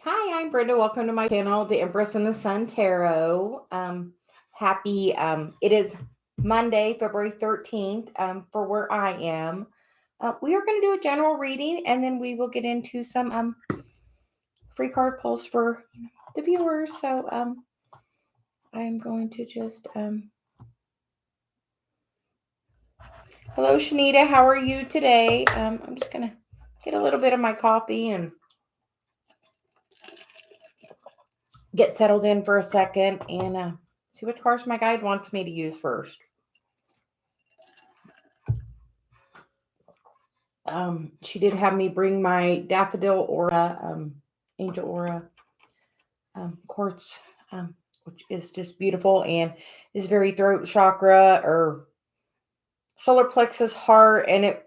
Hi, I'm Brenda. Welcome to my channel, the Empress and the Sun Tarot. It is Monday, February 13th, for where I am. We are going to do a general reading, and then we will get into some free card pulls for the viewers. So I'm going to just hello, Shanita. How are you today? I'm just going to get a little bit of my coffee and get settled in for a second and see what cards my guide wants me to use first. She did have me bring my daffodil aura, angel aura quartz, which is just beautiful and is very throat chakra or solar plexus heart. And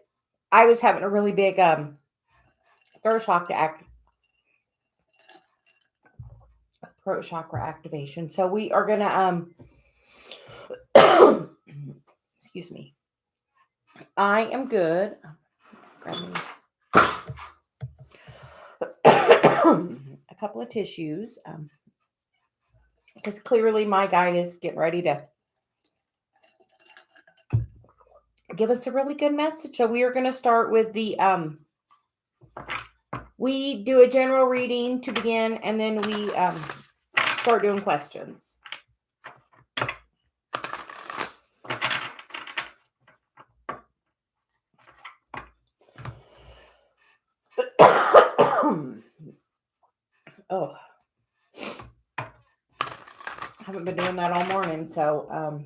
I was having a really big throat chakra activation. So we are gonna excuse me. I am good. Grab me a couple of tissues because clearly my guide is getting ready to give us a really good message. So we are going to start with the we do a general reading to begin, and then we start doing questions. Oh, I haven't been doing that all morning, so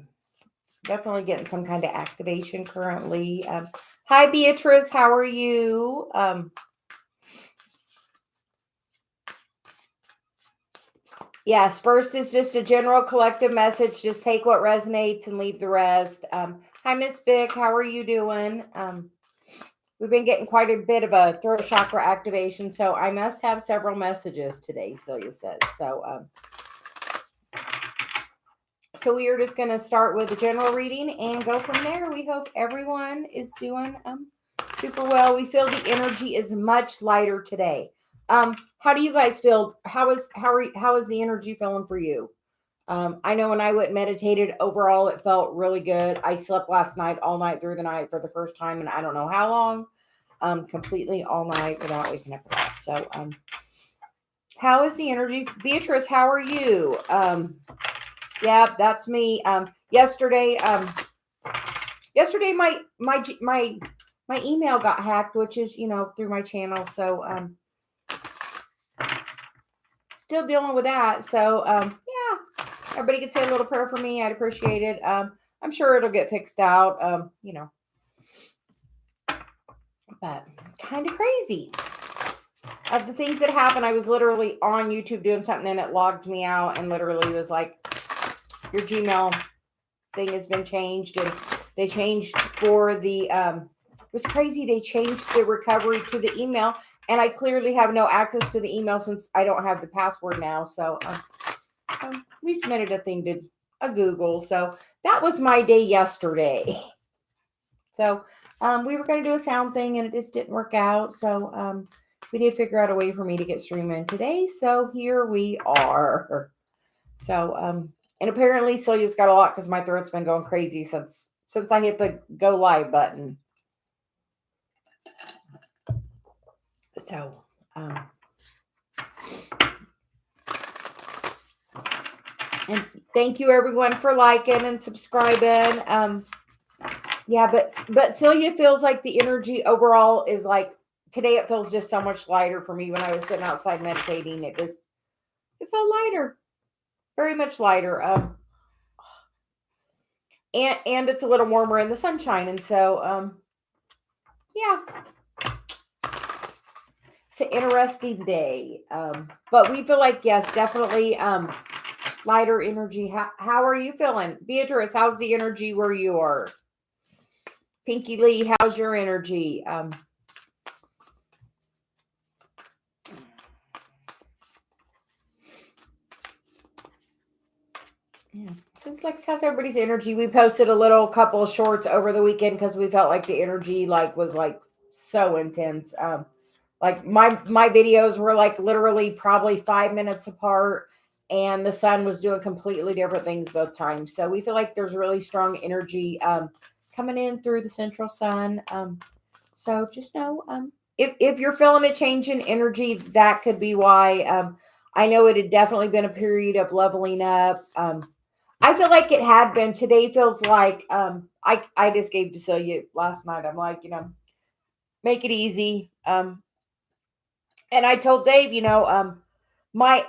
definitely getting some kind of activation currently. Hi, Beatrice. How are you? Yes, first is just a general collective message. Just take what resonates and leave the rest. Hi, Miss Vic. How are you doing? We've been getting quite a bit of a throat chakra activation, so I must have several messages today, Celia says. So we are just going to start with a general reading and go from there. We hope everyone is doing super well. We feel the energy is much lighter today. How do you guys feel? How is the energy feeling for you? I know when I went and meditated, overall it felt really good. I slept last night all night through the night for the first time, and I don't know how long. Completely all night without waking up at all. So, how is the energy, Beatrice? How are you? Yeah, that's me. Yesterday, my email got hacked, which is through my channel. So, still dealing with that. So, yeah, everybody could say a little prayer for me. I'd appreciate it. I'm sure it'll get fixed out. But kind of crazy. Of the things that happened, I was literally on YouTube doing something and it logged me out and literally was like, your Gmail thing has been changed. And they changed for the, it was crazy. They changed the recovery to the email. And I clearly have no access to the email since I don't have the password now. So we submitted a thing to a Google. So that was my day yesterday. So we were going to do a sound thing and it just didn't work out. So we did figure out a way for me to get streaming today. So here we are. So, and apparently Celia's got a lot because my throat's been going crazy since I hit the go live button. So, and thank you everyone for liking and subscribing. Yeah, but Celia feels like the energy overall is like today. It feels just so much lighter for me. When I was sitting outside meditating, it felt lighter, very much lighter. And it's a little warmer in the sunshine, and so yeah. It's an interesting day. But we feel like, yes, definitely lighter energy. How are you feeling? Beatrice, how's the energy where you are? Pinky Lee, how's your energy? Yeah. So it's like, how's everybody's energy? We posted a couple of shorts over the weekend because we felt like the energy was so intense. Like my videos were like literally probably 5 minutes apart, and the sun was doing completely different things both times. So we feel like there's really strong energy coming in through the central sun. So just know if you're feeling a change in energy, that could be why. I know it had definitely been a period of leveling up. I feel like it had been. Today feels like I just gave to Celia last night. I'm like, make it easy. And I told Dave, my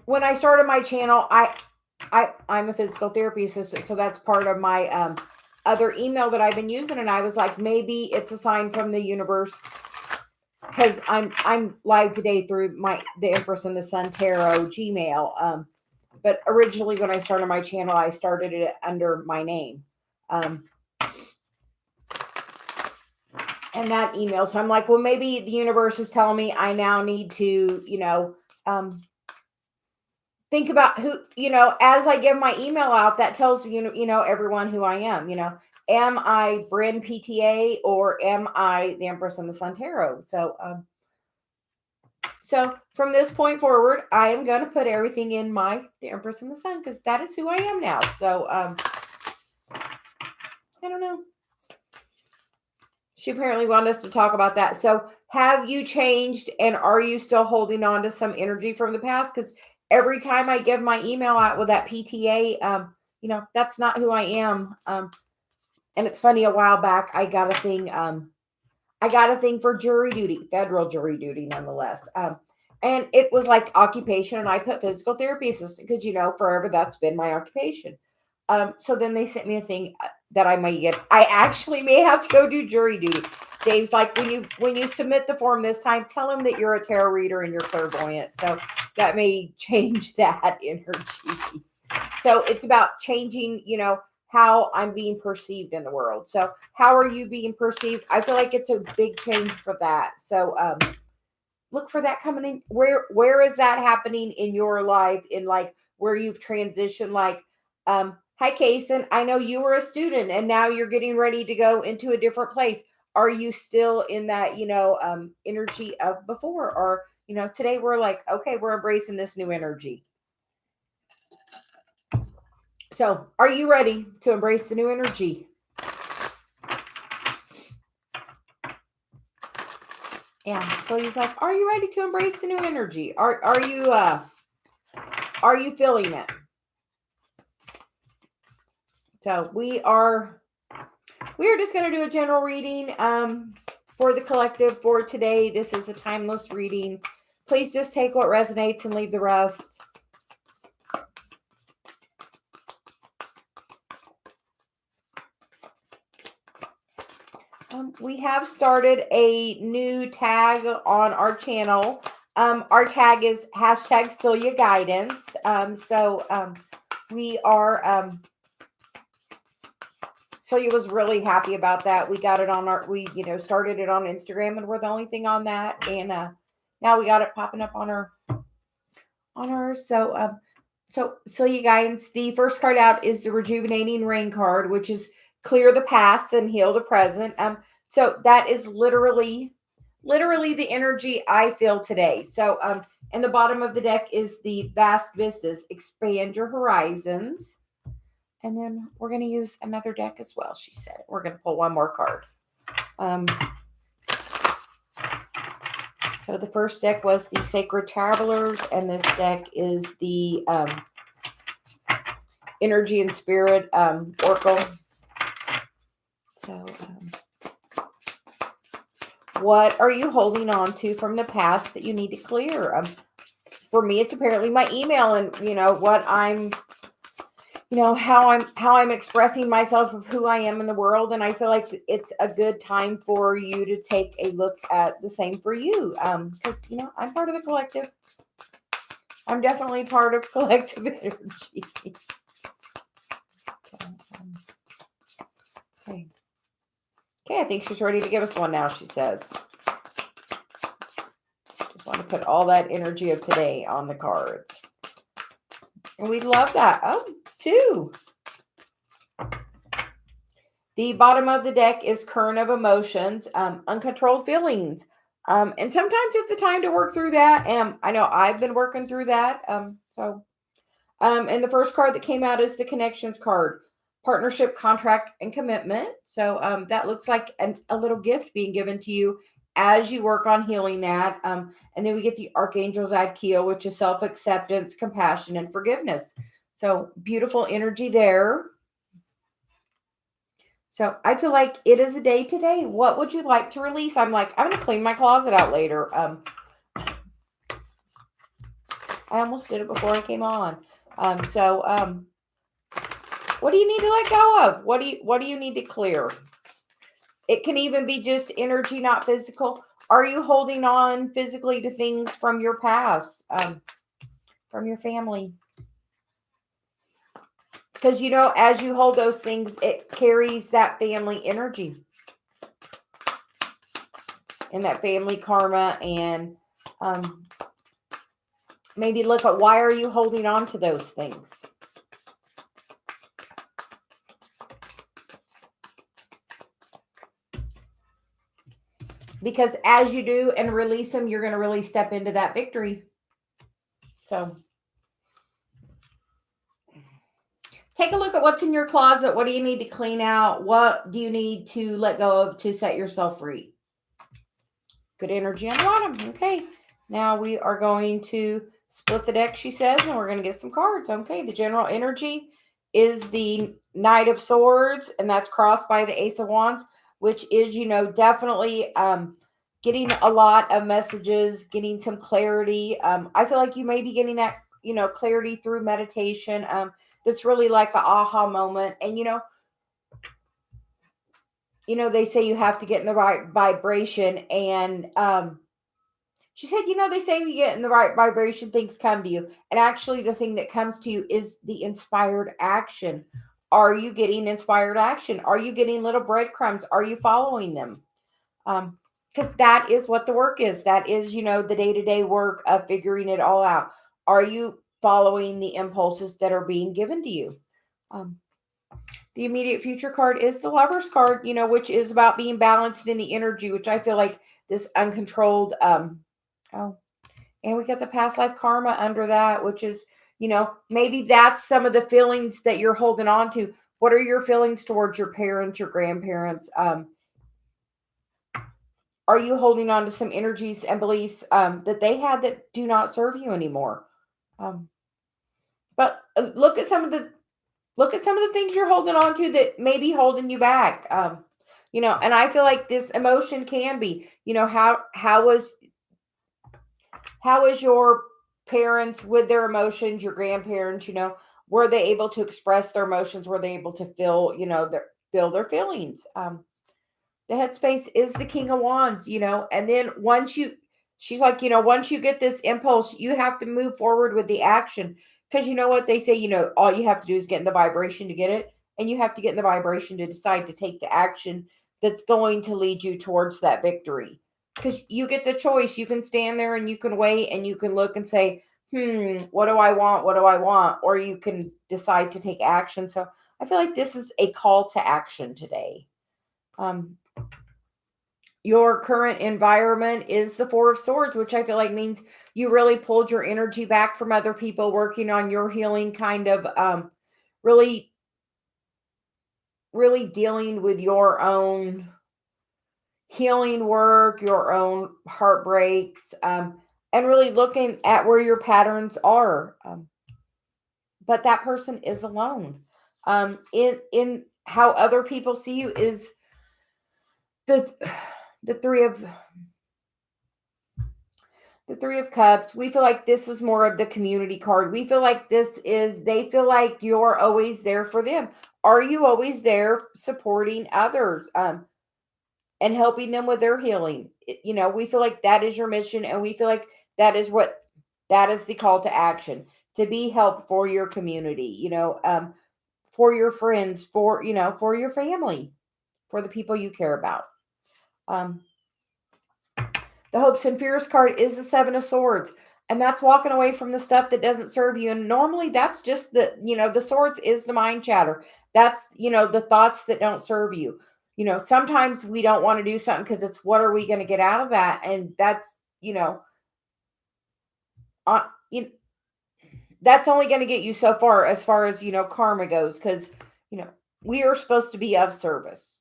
when I started my channel, I'm a physical therapy assistant, so that's part of my other email that I've been using, and I was like, maybe it's a sign from the universe, because I'm live today through the Empress and the Sun Tarot Gmail. But originally when I started my channel, I started it under my name. And that email. So I'm like, well, maybe the universe is telling me I now need to, think about who, as I give my email out, that tells everyone who I am. Am I Bryn PTA, or am I the Empress and the Sun Tarot? So from this point forward, I am going to put everything in the Empress and the Sun, because that is who I am now. So I don't know. She apparently wanted us to talk about that. So have you changed, and are you still holding on to some energy from the past? Because every time I give my email out with that PTA, that's not who I am. And it's funny, a while back, I got a thing. I got a thing for jury duty, federal jury duty, nonetheless. And it was like occupation, and I put physical therapy assistant because, forever that's been my occupation. So then they sent me a thing that I may get. I actually may have to go do jury duty. Dave's like, when you submit the form this time, tell him that you're a tarot reader and you're clairvoyant. So that may change that energy. So it's about changing, how I'm being perceived in the world. So how are you being perceived? I feel like it's a big change for that. So look for that coming in. Where is that happening in your life, in like where you've transitioned? Like, hi, Kason. I know you were a student and now you're getting ready to go into a different place. Are you still in that, energy of before? Or, today we're like, okay, we're embracing this new energy. So are you ready to embrace the new energy? Yeah. So he's like, are you ready to embrace the new energy? Are you feeling it? So we are just going to do a general reading for the collective for today. This is a timeless reading. Please just take what resonates and leave the rest. We have started a new tag on our channel. Our tag is #Celia Guidance. We are, Celia was really happy about that. We got it on started it on Instagram, and we're the only thing on that. And now we got it popping up on our. So Celia Guidance, the first card out is the Rejuvenating Rain card, which is clear the past and heal the present. So that is literally the energy I feel today. So in the bottom of the deck is the vast vistas, expand your horizons. And then we're going to use another deck as well, she said. We're going to pull one more card. So the first deck was the Sacred Travelers, and this deck is the Energy and Spirit Oracle. So what are you holding on to from the past that you need to clear? For me, it's apparently my email, and what I'm, how I'm expressing myself of who I am in the world. And I feel like it's a good time for you to take a look at the same for you. Because, I'm part of the collective. I'm definitely part of collective energy. Okay, I think she's ready to give us one now, she says. Just want to put all that energy of today on the cards. And we love that. Oh, 2. The bottom of the deck is current of emotions, uncontrolled feelings, And sometimes it's a time to work through that. And I know I've been working through that. And the first card that came out is the connections card, partnership, contract, and commitment. So that looks like a little gift being given to you as you work on healing that. And then we get the Archangel's Adkio, which is self-acceptance, compassion, and forgiveness. So beautiful energy there. So I feel like it is a day today. What would you like to release? I'm going to clean my closet out later. I almost did it before I came on. What do you need to let go of? What do you need to clear? It can even be just energy, not physical. Are you holding on physically to things from your past, from your family? Because, as you hold those things, it carries that family energy and that family karma. And maybe look at, why are you holding on to those things? Because as you do and release them, you're going to really step into that victory. So take a look at what's in your closet. What do you need to clean out? What do you need to let go of to set yourself free? Good energy on the bottom. Okay. Now we are going to split the deck, she says, and we're going to get some cards. Okay. The general energy is the Knight of Swords, and that's crossed by the Ace of Wands, which is, definitely getting a lot of messages, getting some clarity. I feel like you may be getting that, clarity through meditation. That's really like an aha moment. And, they say you have to get in the right vibration. And she said, they say when you get in the right vibration, things come to you. And actually, the thing that comes to you is the inspired action. Are you getting inspired action? Are you getting little breadcrumbs? Are you following them? Because that is what the work is. That is, the day-to-day work of figuring it all out. Are you following the impulses that are being given to you? The immediate future card is the Lover's card, which is about being balanced in the energy, which I feel like this uncontrolled, and we got the past life karma under that, which is, maybe that's some of the feelings that you're holding on to. What are your feelings towards your parents, your grandparents? Are you holding on to some energies and beliefs that they had that do not serve you anymore? But look at some of the things you're holding on to that may be holding you back. And I feel like this emotion can be, how was your parents with their emotions, your grandparents, were they able to express their emotions? Were they able to feel, feel their feelings? The headspace is the King of Wands, and then she's like, once you get this impulse, you have to move forward with the action. Because you know what they say, all you have to do is get in the vibration to get it. And you have to get in the vibration to decide to take the action that's going to lead you towards that victory. Because you get the choice. You can stand there and you can wait and you can look and say, what do I want? What do I want? Or you can decide to take action. So I feel like this is a call to action today. Your current environment is the Four of Swords, which I feel like means you really pulled your energy back from other people, working on your healing, kind of really, really dealing with your own healing work, your own heartbreaks, and really looking at where your patterns are. But that person is alone. In how other people see you is the Three of Cups. We feel like this is more of the community card. We feel like they feel like you're always there for them. Are you always there supporting others and helping them with their healing? We feel like that is your mission, and we feel like that is the call to action, to be help for your community, for your friends, for your family, for the people you care about. The Hopes and Fears card is the Seven of Swords, and that's walking away from the stuff that doesn't serve you. And normally that's just the swords is the mind chatter. That's, the thoughts that don't serve you. sometimes we don't want to do something because it's what are we going to get out of that? And that's, uh, you, that's only going to get you so far as karma goes. Because, we are supposed to be of service.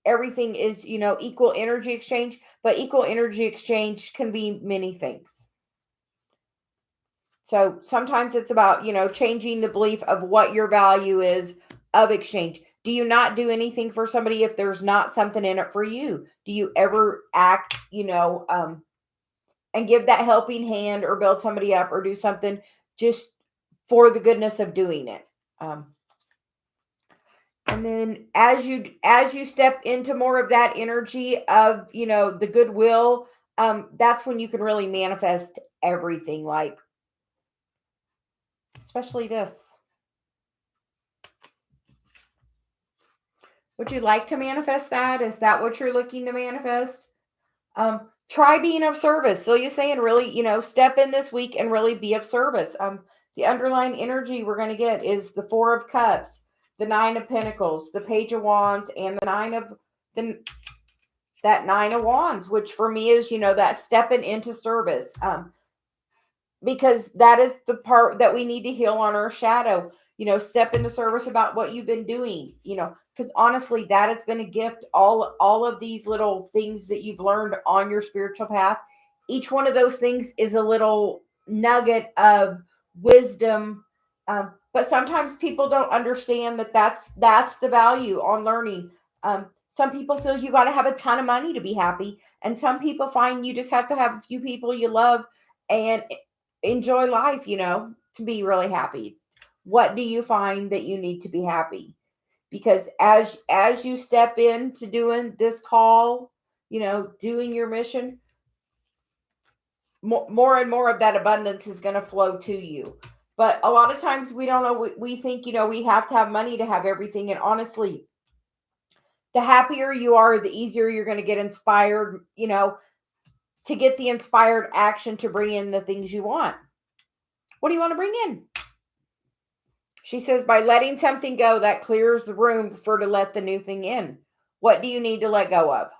Everything is, equal energy exchange, but equal energy exchange can be many things. So sometimes it's about, changing the belief of what your value is of exchange. Do you not do anything for somebody if there's not something in it for you? Do you ever act, and give that helping hand or build somebody up or do something just for the goodness of doing it? And then as you step into more of that energy of, the goodwill, that's when you can really manifest everything, like especially this. Would you like to manifest that? Is that what you're looking to manifest? Try being of service. So you're saying really, step in this week and really be of service. The underlying energy we're going to get is the Four of Cups, the Nine of Pentacles, the Page of Wands, and that Nine of Wands, which for me is, that stepping into service. Because that is the part that we need to heal on our shadow. Step into service about what you've been doing. Because honestly, that has been a gift. All of these little things that you've learned on your spiritual path, each one of those things is a little nugget of wisdom. But sometimes people don't understand that that's the value on learning. Some people feel you got to have a ton of money to be happy, and some people find you just have to have a few people you love and enjoy life, to be really happy. What do you find that you need to be happy? Because as you step into doing this call, doing your mission, more and more of that abundance is going to flow to you. But a lot of times we don't know. We think, we have to have money to have everything. And honestly, the happier you are, the easier you're going to get inspired, to get the inspired action to bring in the things you want. What do you want to bring in? She says, by letting something go, that clears the room for to let the new thing in. What do you need to let go of?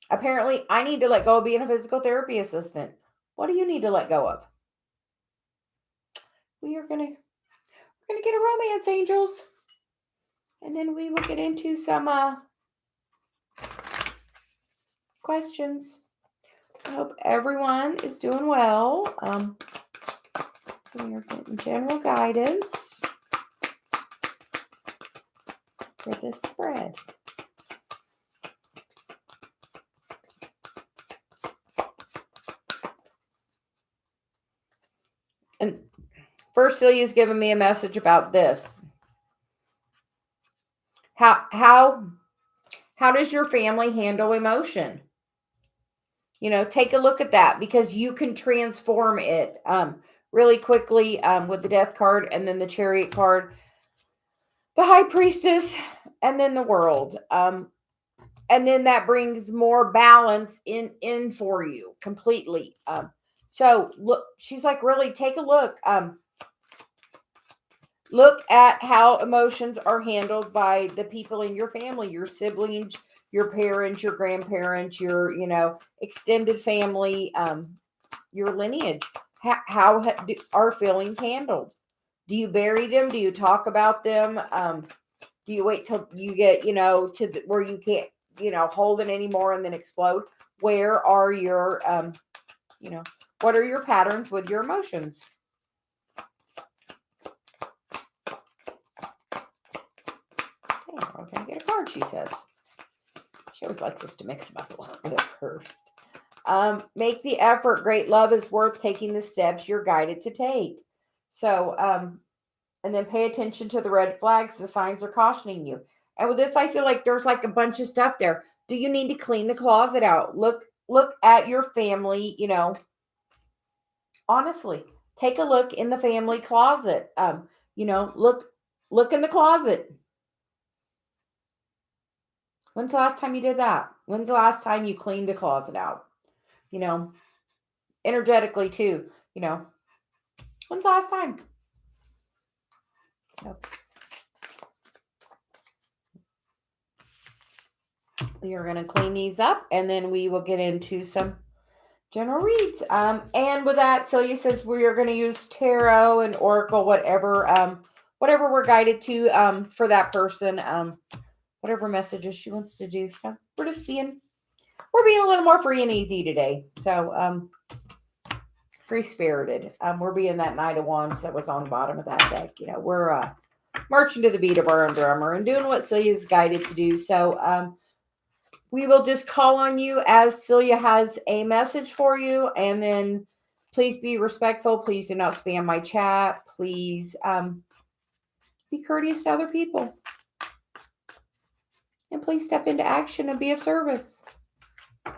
Apparently, I need to let go of being a physical therapy assistant. What do you need to let go of? We're gonna get a romance, angels. And then we will get into some questions. I hope everyone is doing well. So we are getting general guidance for this spread. And first, Celia's giving me a message about this. How does your family handle emotion? Take a look at that, because you can transform it really quickly with the Death card, and then the Chariot card, the High Priestess, and then the World. And then that brings more balance in for you completely. So look, she's like, really take a look. Look at how emotions are handled by the people in your family, your siblings, your parents, your grandparents, your, extended family, your lineage. How are feelings handled? Do you bury them? Do you talk about them? Do you wait till you get, to where you can't, hold it anymore and then explode? Where are your, what are your patterns with your emotions? Okay, we're going to get a card, she says. She always likes us to mix them up a little bit first. Make the effort. Great love is worth taking the steps you're guided to take. So, and then pay attention to the red flags. The signs are cautioning you. And with this, I feel like there's like a bunch of stuff there. Do you need to clean the closet out? Look at your family, honestly, take a look in the family closet. Look in the closet. When's the last time you did that? When's the last time you cleaned the closet out? Energetically too, when's the last time? So, We are going to clean these up, and then we will get into some general reads. And with that, Celia says we are going to use tarot and oracle, whatever we're guided to for that person, whatever messages she wants to do. So we're being a little more free and easy today. So free spirited. We're being that Knight of Wands that was on the bottom of that deck. We're marching to the beat of our own drummer and doing what Celia's guided to do. So we will just call on you as Celia has a message for you, and then please be respectful. Please do not spam my chat. Please be courteous to other people, and please step into action and be of service. How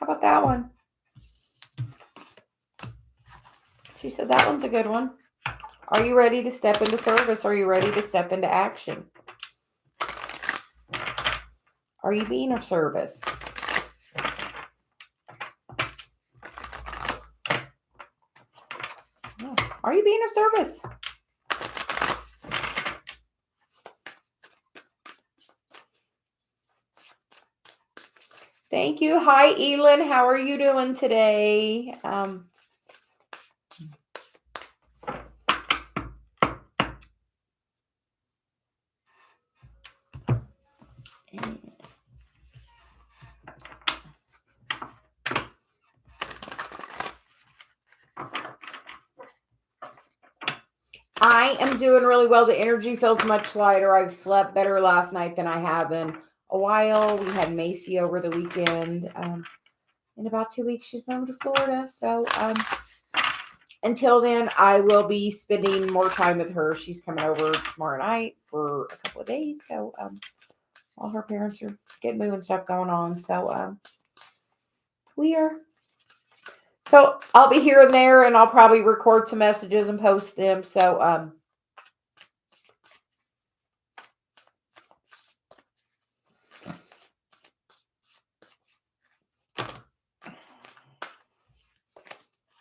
about that one? She said that one's a good one. Are you ready to step into service? Are you ready to step into action? Are you being of service? Are you being of service? Thank you. Hi, Elin. How are you doing today? I am doing really well. The energy feels much lighter. I've slept better last night than I have in a while. We had Macy over the weekend. In about 2 weeks, she's moving to Florida. So until then, I will be spending more time with her. She's coming over tomorrow night for a couple of days. So all her parents are getting moving stuff going on. So So I'll be here and there, and I'll probably record some messages and post them. So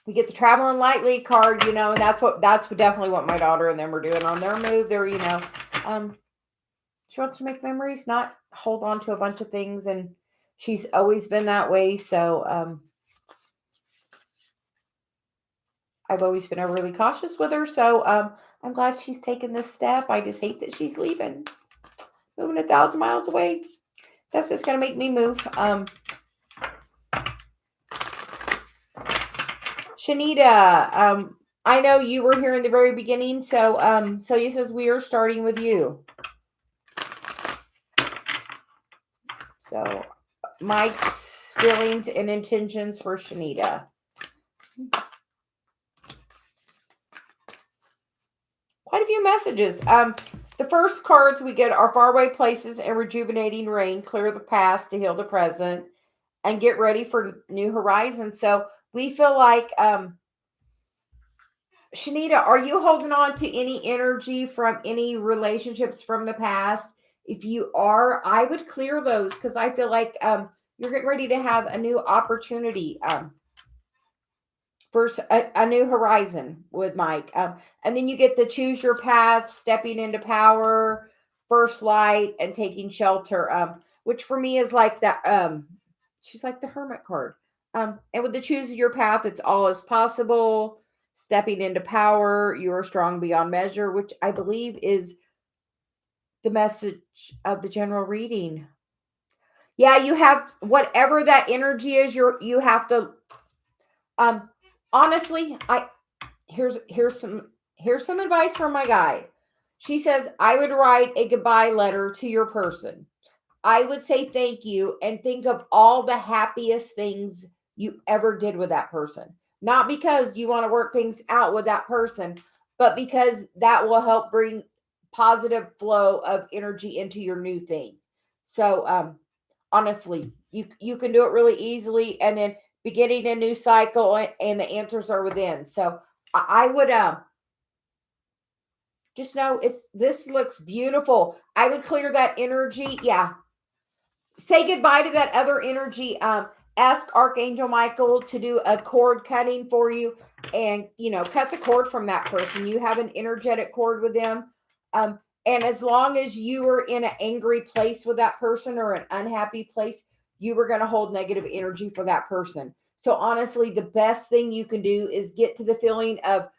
we get the traveling lightly card, and that's definitely what my daughter and them are doing on their move. They're, she wants to make memories, not hold on to a bunch of things, and she's always been that way. So I've always been really cautious with her. So I'm glad she's taken this step. I just hate that she's leaving, moving 1,000 miles away. That's just going to make me move. Shanita, I know you were here in the very beginning. So Celia says we are starting with you. So Mike's feelings and intentions for Shanita. Quite a few messages. The first cards we get are faraway places and rejuvenating rain, clear the past to heal the present, and get ready for new horizons. So we feel like, Shanita, are you holding on to any energy from any relationships from the past? If you are, I would clear those, because I feel like you're getting ready to have a new opportunity. First, a new horizon with Mike. And then you get to choose your path, stepping into power, first light, and taking shelter, which for me is like that. She's like the hermit card. And with the choose your path, it's all is possible. Stepping into power, you are strong beyond measure, which I believe is the message of the general reading. Yeah, you have whatever that energy is, you have to honestly, here's some advice from my guide. She says, I would write a goodbye letter to your person. I would say thank you and think of all the happiest things you ever did with that person. Not because you want to work things out with that person, but because that will help bring positive flow of energy into your new thing. So honestly, you can do it really easily, and then beginning a new cycle, and the answers are within. So I would just know this looks beautiful. I would clear that energy. Yeah. Say goodbye to that other energy. Ask Archangel Michael to do a cord cutting for you, and cut the cord from that person. You have an energetic cord with them. And as long as you were in an angry place with that person or an unhappy place, you were going to hold negative energy for that person. So honestly, the best thing you can do is get to the feeling of,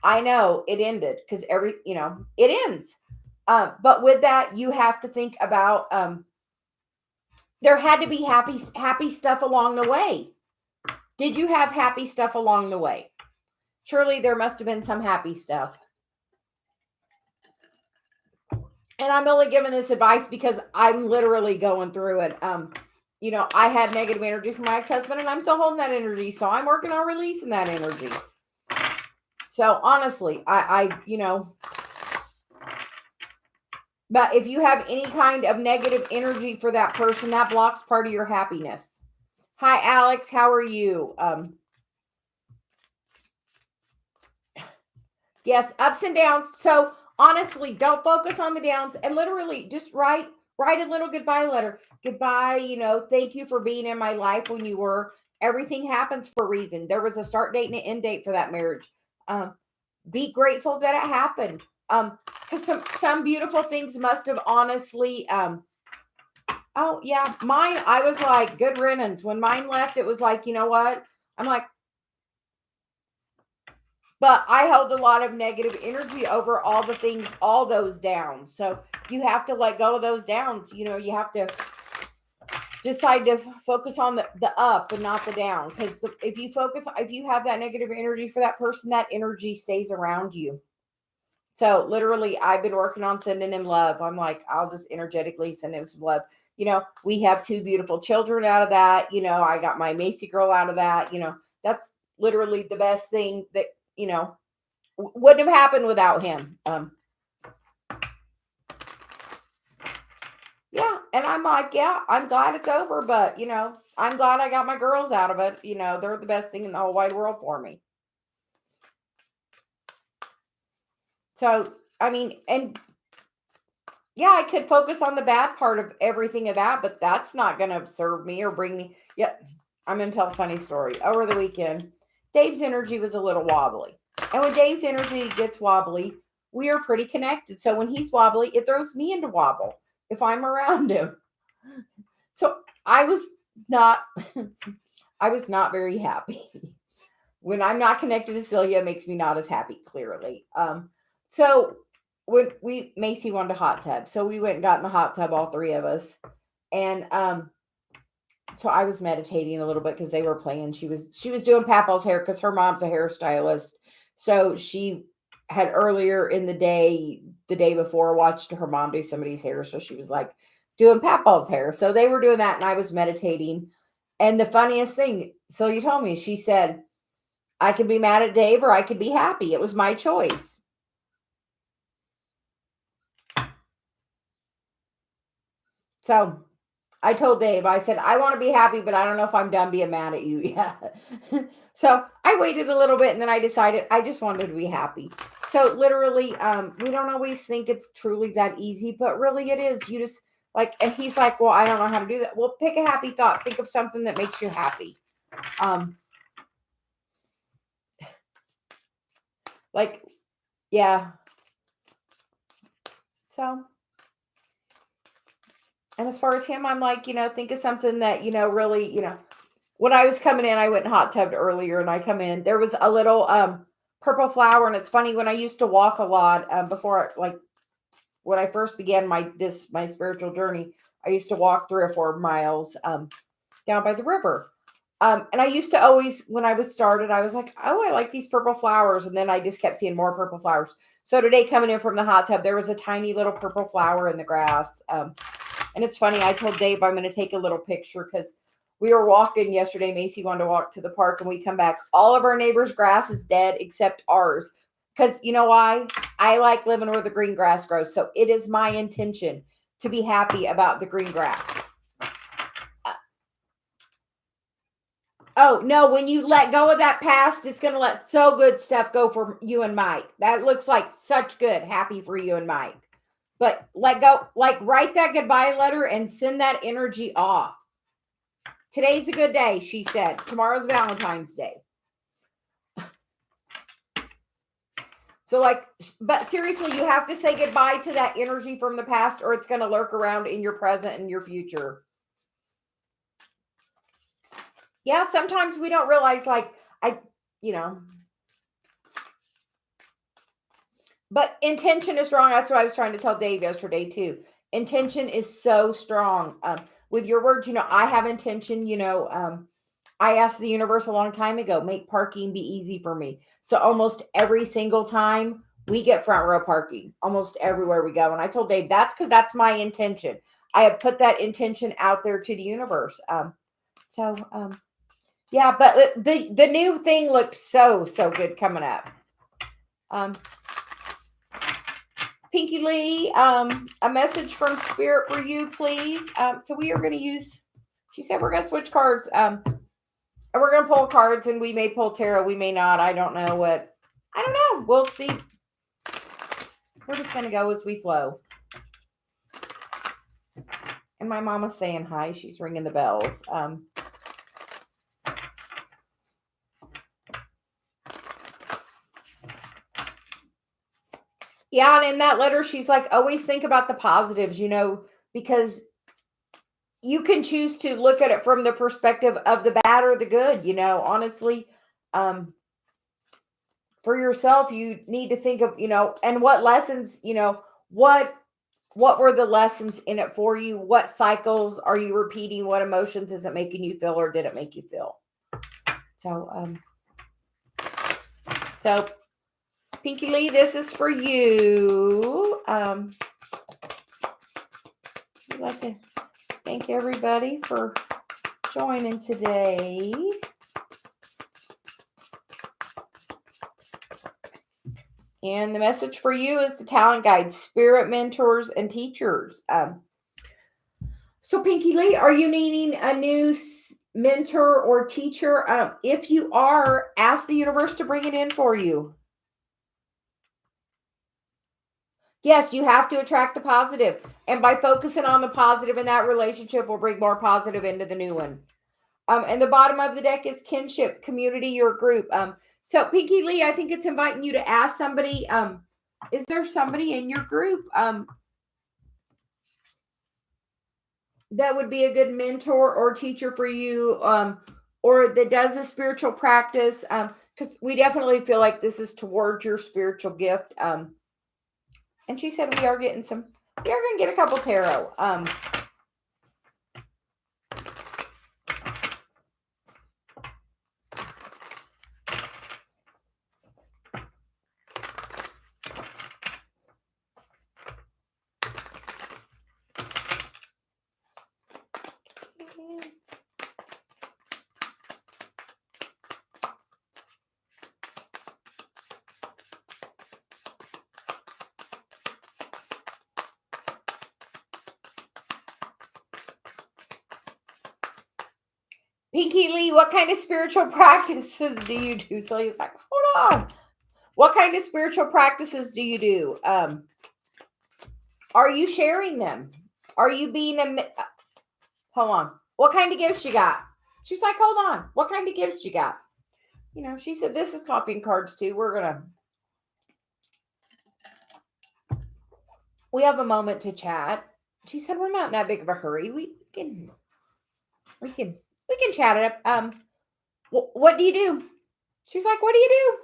I know it ended because it ends. But with that, you have to think about there had to be happy stuff along the way. Did you have happy stuff along the way? Surely there must have been some happy stuff. And I'm only giving this advice because I'm literally going through it. I had negative energy from my ex-husband and I'm still holding that energy. So I'm working on releasing that energy. So honestly, but if you have any kind of negative energy for that person, that blocks part of your happiness. Hi, Alex. How are you? Yes, ups and downs. So honestly, don't focus on the downs and literally just write a little goodbye letter. Goodbye, thank you for being in my life when you were. Everything happens for a reason. There was a start date and an end date for that marriage. Be grateful that it happened. Because some beautiful things must have honestly, oh yeah, mine, I was like, good riddance. When mine left, it was like, you know what? I'm like, but I held a lot of negative energy over all the things, all those downs. So you have to let go of those downs. You have to decide to focus on the up and not the down. Because if you have that negative energy for that person, that energy stays around you. So literally, I've been working on sending him love. I'm like, I'll just energetically send him some love. We have 2 beautiful children out of that. I got my Macy girl out of that. That's literally the best thing that, wouldn't have happened without him. Yeah. And I'm like, yeah, I'm glad it's over, but I'm glad I got my girls out of it. They're the best thing in the whole wide world for me. So, I mean, and yeah, I could focus on the bad part of everything of that, but that's not going to serve me or bring me. Yeah. I'm going to tell a funny story. Over the weekend, Dave's energy was a little wobbly. And when Dave's energy gets wobbly, we are pretty connected. So when he's wobbly, it throws me into wobble if I'm around him. So I was not very happy. When I'm not connected to Celia, it makes me not as happy, clearly. So when Macy wanted a hot tub. So we went and got in the hot tub, all 3 of us. And so I was meditating a little bit because they were playing. She was doing Papa's hair because her mom's a hairstylist. So she had earlier in the day before, watched her mom do somebody's hair. So she was like doing Papa's hair. So they were doing that and I was meditating. And the funniest thing, so you told me, she said, I could be mad at Dave or I could be happy. It was my choice. So I told Dave, I said, I want to be happy, but I don't know if I'm done being mad at you yet. So I waited a little bit and then I decided I just wanted to be happy. So literally, we don't always think it's truly that easy, but really it is. You just and he's like, well, I don't know how to do that. Well, pick a happy thought. Think of something that makes you happy. Yeah. So. And as far as him, I'm like, think of something that, really, when I was coming in, I went hot tubbed earlier and I come in, there was a little purple flower. And it's funny, when I used to walk a lot before, when I first began my spiritual journey, I used to walk 3 or 4 miles down by the river. And I used to always, when I was started, I was like, oh, I like these purple flowers. And then I just kept seeing more purple flowers. So today coming in from the hot tub, there was a tiny little purple flower in the grass. And it's funny, I told Dave I'm going to take a little picture because we were walking yesterday. Macy wanted to walk to the park and we come back. All of our neighbors' grass is dead except ours. Because you know why? I like living where the green grass grows. So it is my intention to be happy about the green grass. Oh, no, when you let go of that past, it's going to let so good stuff go for you and Mike. That looks like such good. Happy for you and Mike. But let go, write that goodbye letter and send that energy off. Today's a good day, she said. Tomorrow's Valentine's Day. So like, but seriously, you have to say goodbye to that energy from the past, or it's going to lurk around in your present and your future. Yeah, sometimes we don't realize, like, but intention is strong. That's what I was trying to tell Dave yesterday too. Intention is so strong. With your words, I have intention, I asked the universe a long time ago, make parking be easy for me. So almost every single time we get front row parking, almost everywhere we go. And I told Dave, that's because that's my intention. I have put that intention out there to the universe. Yeah, but the new thing looks so good coming up. Pinky Lee, a message from Spirit for you, please. So we are going to use, she said we're going to switch cards. And we're going to pull cards, and we may pull tarot. We may not. I don't know what. I don't know. We'll see. We're just going to go as we flow. And my mama's saying hi. She's ringing the bells. Yeah, and in that letter, she's like, always think about the positives, because you can choose to look at it from the perspective of the bad or the good, honestly. For yourself, you need to think of, and what lessons, what were the lessons in it for you? What cycles are you repeating? What emotions is it making you feel, or did it make you feel? So Pinky Lee, this is for you. I'd like to thank everybody for joining today. And the message for you is the talent guide, spirit mentors, and teachers. So Pinky Lee, are you needing a new mentor or teacher? If you are, ask the universe to bring it in for you. Yes, you have to attract the positive. And by focusing on the positive in that relationship, will bring more positive into the new one. And the bottom of the deck is kinship, community, or group. So Pinky Lee, I think it's inviting you to ask somebody, is there somebody in your group that would be a good mentor or teacher for you, or that does a spiritual practice? Because we definitely feel like this is towards your spiritual gift. And she said we are going to get a couple tarot. Pinky Lee, what kind of spiritual practices do you do? Celia's like, hold on. What kind of spiritual practices do you do? Are you sharing them? Are you being hold on. What kind of gifts you got? She's like, hold on. What kind of gifts you got? She said, this is coffee and cards too. We have a moment to chat. She said, we're not in that big of a hurry. We can chat it up. What do you do? She's like, what do you do?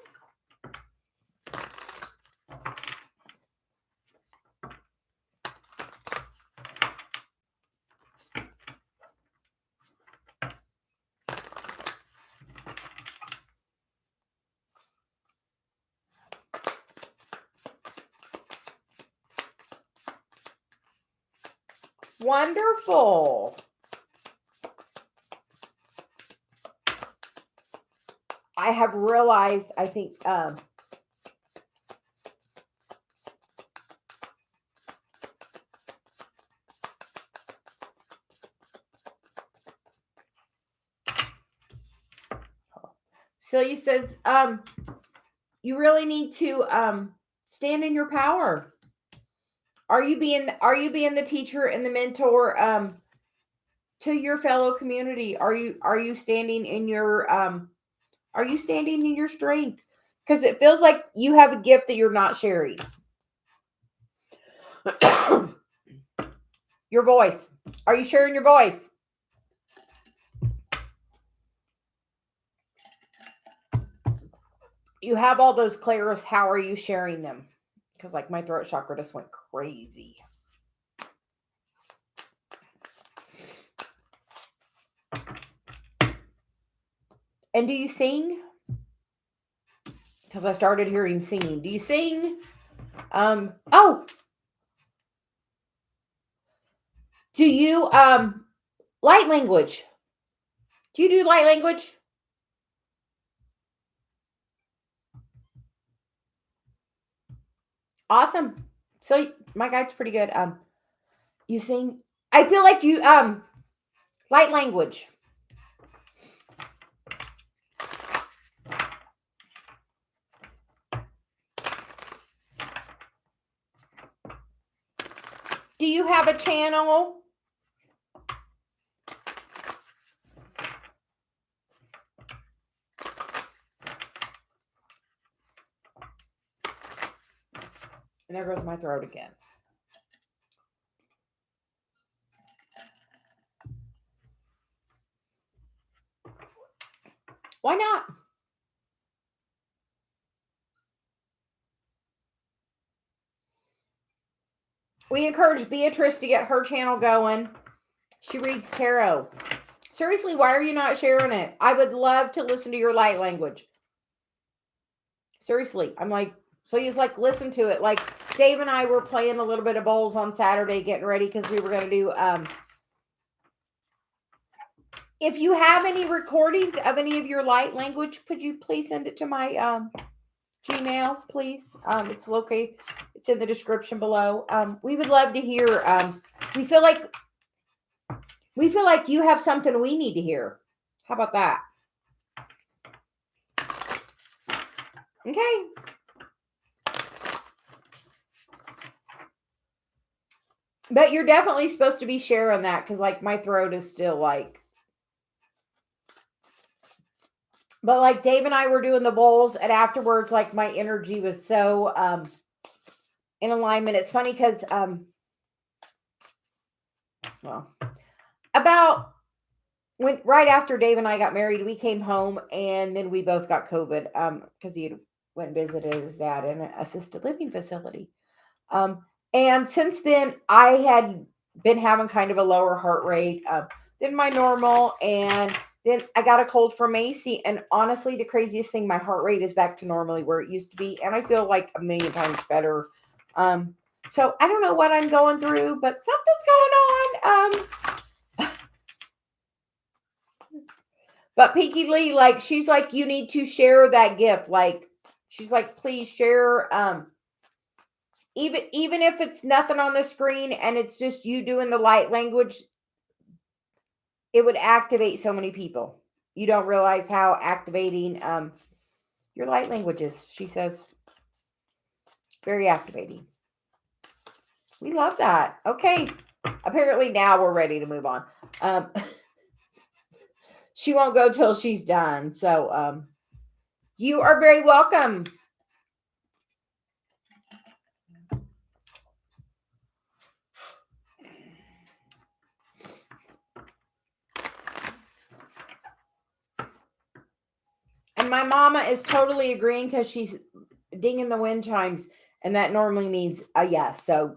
Wonderful. I have realized, I think, Celia says, you really need to stand in your power. Are you being the teacher and the mentor to your fellow community? Are you standing in your strength? Because it feels like you have a gift that you're not sharing. Your voice. Are you sharing your voice? You have all those clairs. How are you sharing them? Because like my throat chakra just went crazy. And do you sing? Because I started hearing singing. Do you sing? Oh. Do you light language? Do you do light language? Awesome. So my guide's pretty good. You sing. I feel like you light language. Do you have a channel? And there goes my throat again. Why not? We encourage Beatrice to get her channel going. She reads tarot. Seriously, why are you not sharing it? I would love to listen to your light language. Seriously, I'm like, so he's like, listen to it. Like Dave and I were playing a little bit of bowls on Saturday, getting ready because we were going to do, if you have any recordings of any of your light language, could you please send it to my Gmail, please? It's located. It's in the description below. We would love to hear. We feel like you have something we need to hear. How about that? Okay. But you're definitely supposed to be sharing that because, like, my throat is still like. But like Dave and I were doing the bowls, and afterwards, like my energy was so in alignment. It's funny because well, about when right after Dave and I got married, we came home, and then we both got COVID because he had went and visited his dad in an assisted living facility. And since then, I had been having kind of a lower heart rate than my normal, and then I got a cold from Macy, and honestly, the craziest thing, my heart rate is back to normally where it used to be, and I feel like a million times better. So I don't know what I'm going through, but something's going on. But Pinky Lee, like, she's like, you need to share that gift. Like, she's like, please share. Even if it's nothing on the screen and it's just you doing the light language, it would activate so many people. You don't realize how activating your light language is. She says, very activating. We love that. Okay. Apparently now we're ready to move on. She won't go till she's done. So you are very welcome. And my mama is totally agreeing because she's dinging the wind chimes, and that normally means a yes. So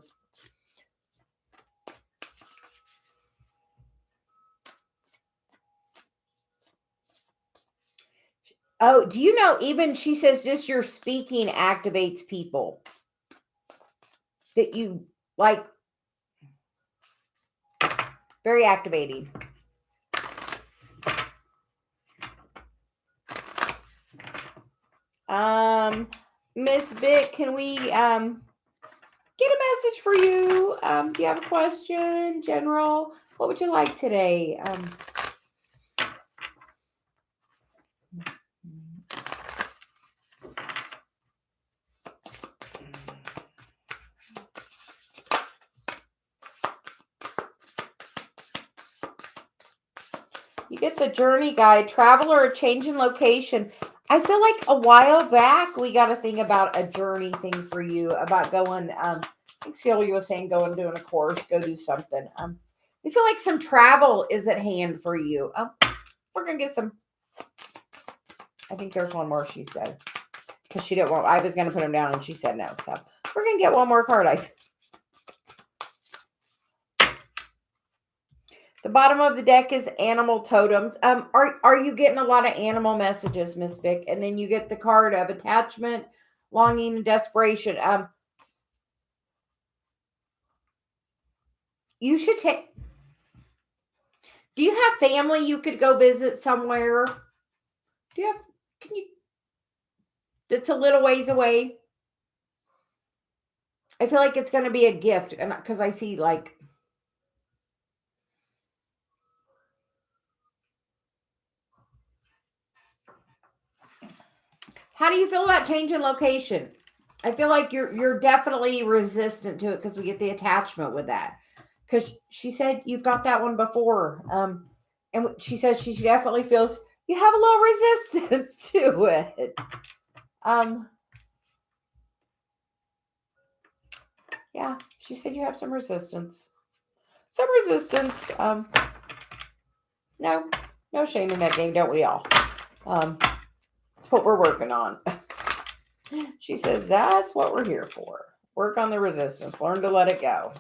oh, do you know, even she says just your speaking activates people that you like. Very activating. Miss Vic, can we get a message for you? Do you have a question, General? What would you like today? You get the journey guide, travel or a change in location. I feel like a while back, we got a thing about a journey thing for you about going, I think Celia was saying go and doing a course, go do something. We feel like some travel is at hand for you. We're going to get some, I think there's one more she said, because she didn't want, I was going to put them down and she said no. So we're going to get one more card. The bottom of the deck is animal totems. Are you getting a lot of animal messages, Miss Vic? And then you get the card of attachment, longing, and desperation. You should take. Do you have family you could go visit somewhere? Do you have? Can you? That's a little ways away. I feel like it's going to be a gift, and because I see like. How do you feel about changing location? I feel like you're definitely resistant to it because we get the attachment with that. Because she said you've got that one before. And she says she definitely feels you have a little resistance to it. Yeah, she said you have some resistance. Some resistance. No shame in that game, don't we all? That's what we're working on. She says that's what we're here for. Work on the resistance. Learn to let it go.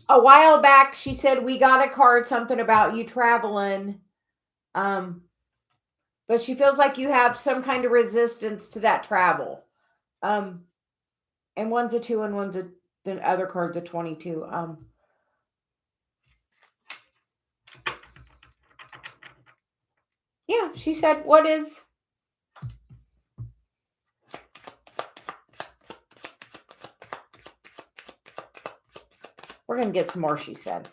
A while back, she said we got a card, something about you traveling. But she feels like you have some kind of resistance to that travel. And one's a 2 and the other card's a 22. Yeah, she said, what is... We're going to get some more, she said.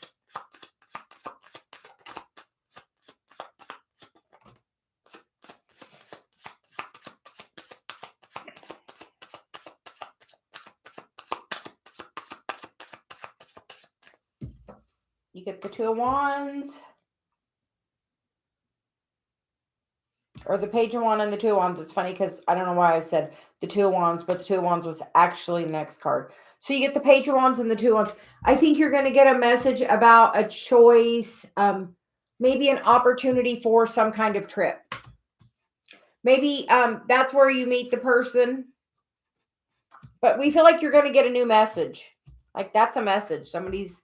You get the 2 of Wands. Or the Page of Wands and the 2 of Wands. It's funny because I don't know why I said the 2 of Wands, but the 2 of Wands was actually the next card. So you get the Page of Wands and the 2 of Wands. I think you're going to get a message about a choice, maybe an opportunity for some kind of trip. Maybe that's where you meet the person. But we feel like you're going to get a new message. Like that's a message. Somebody's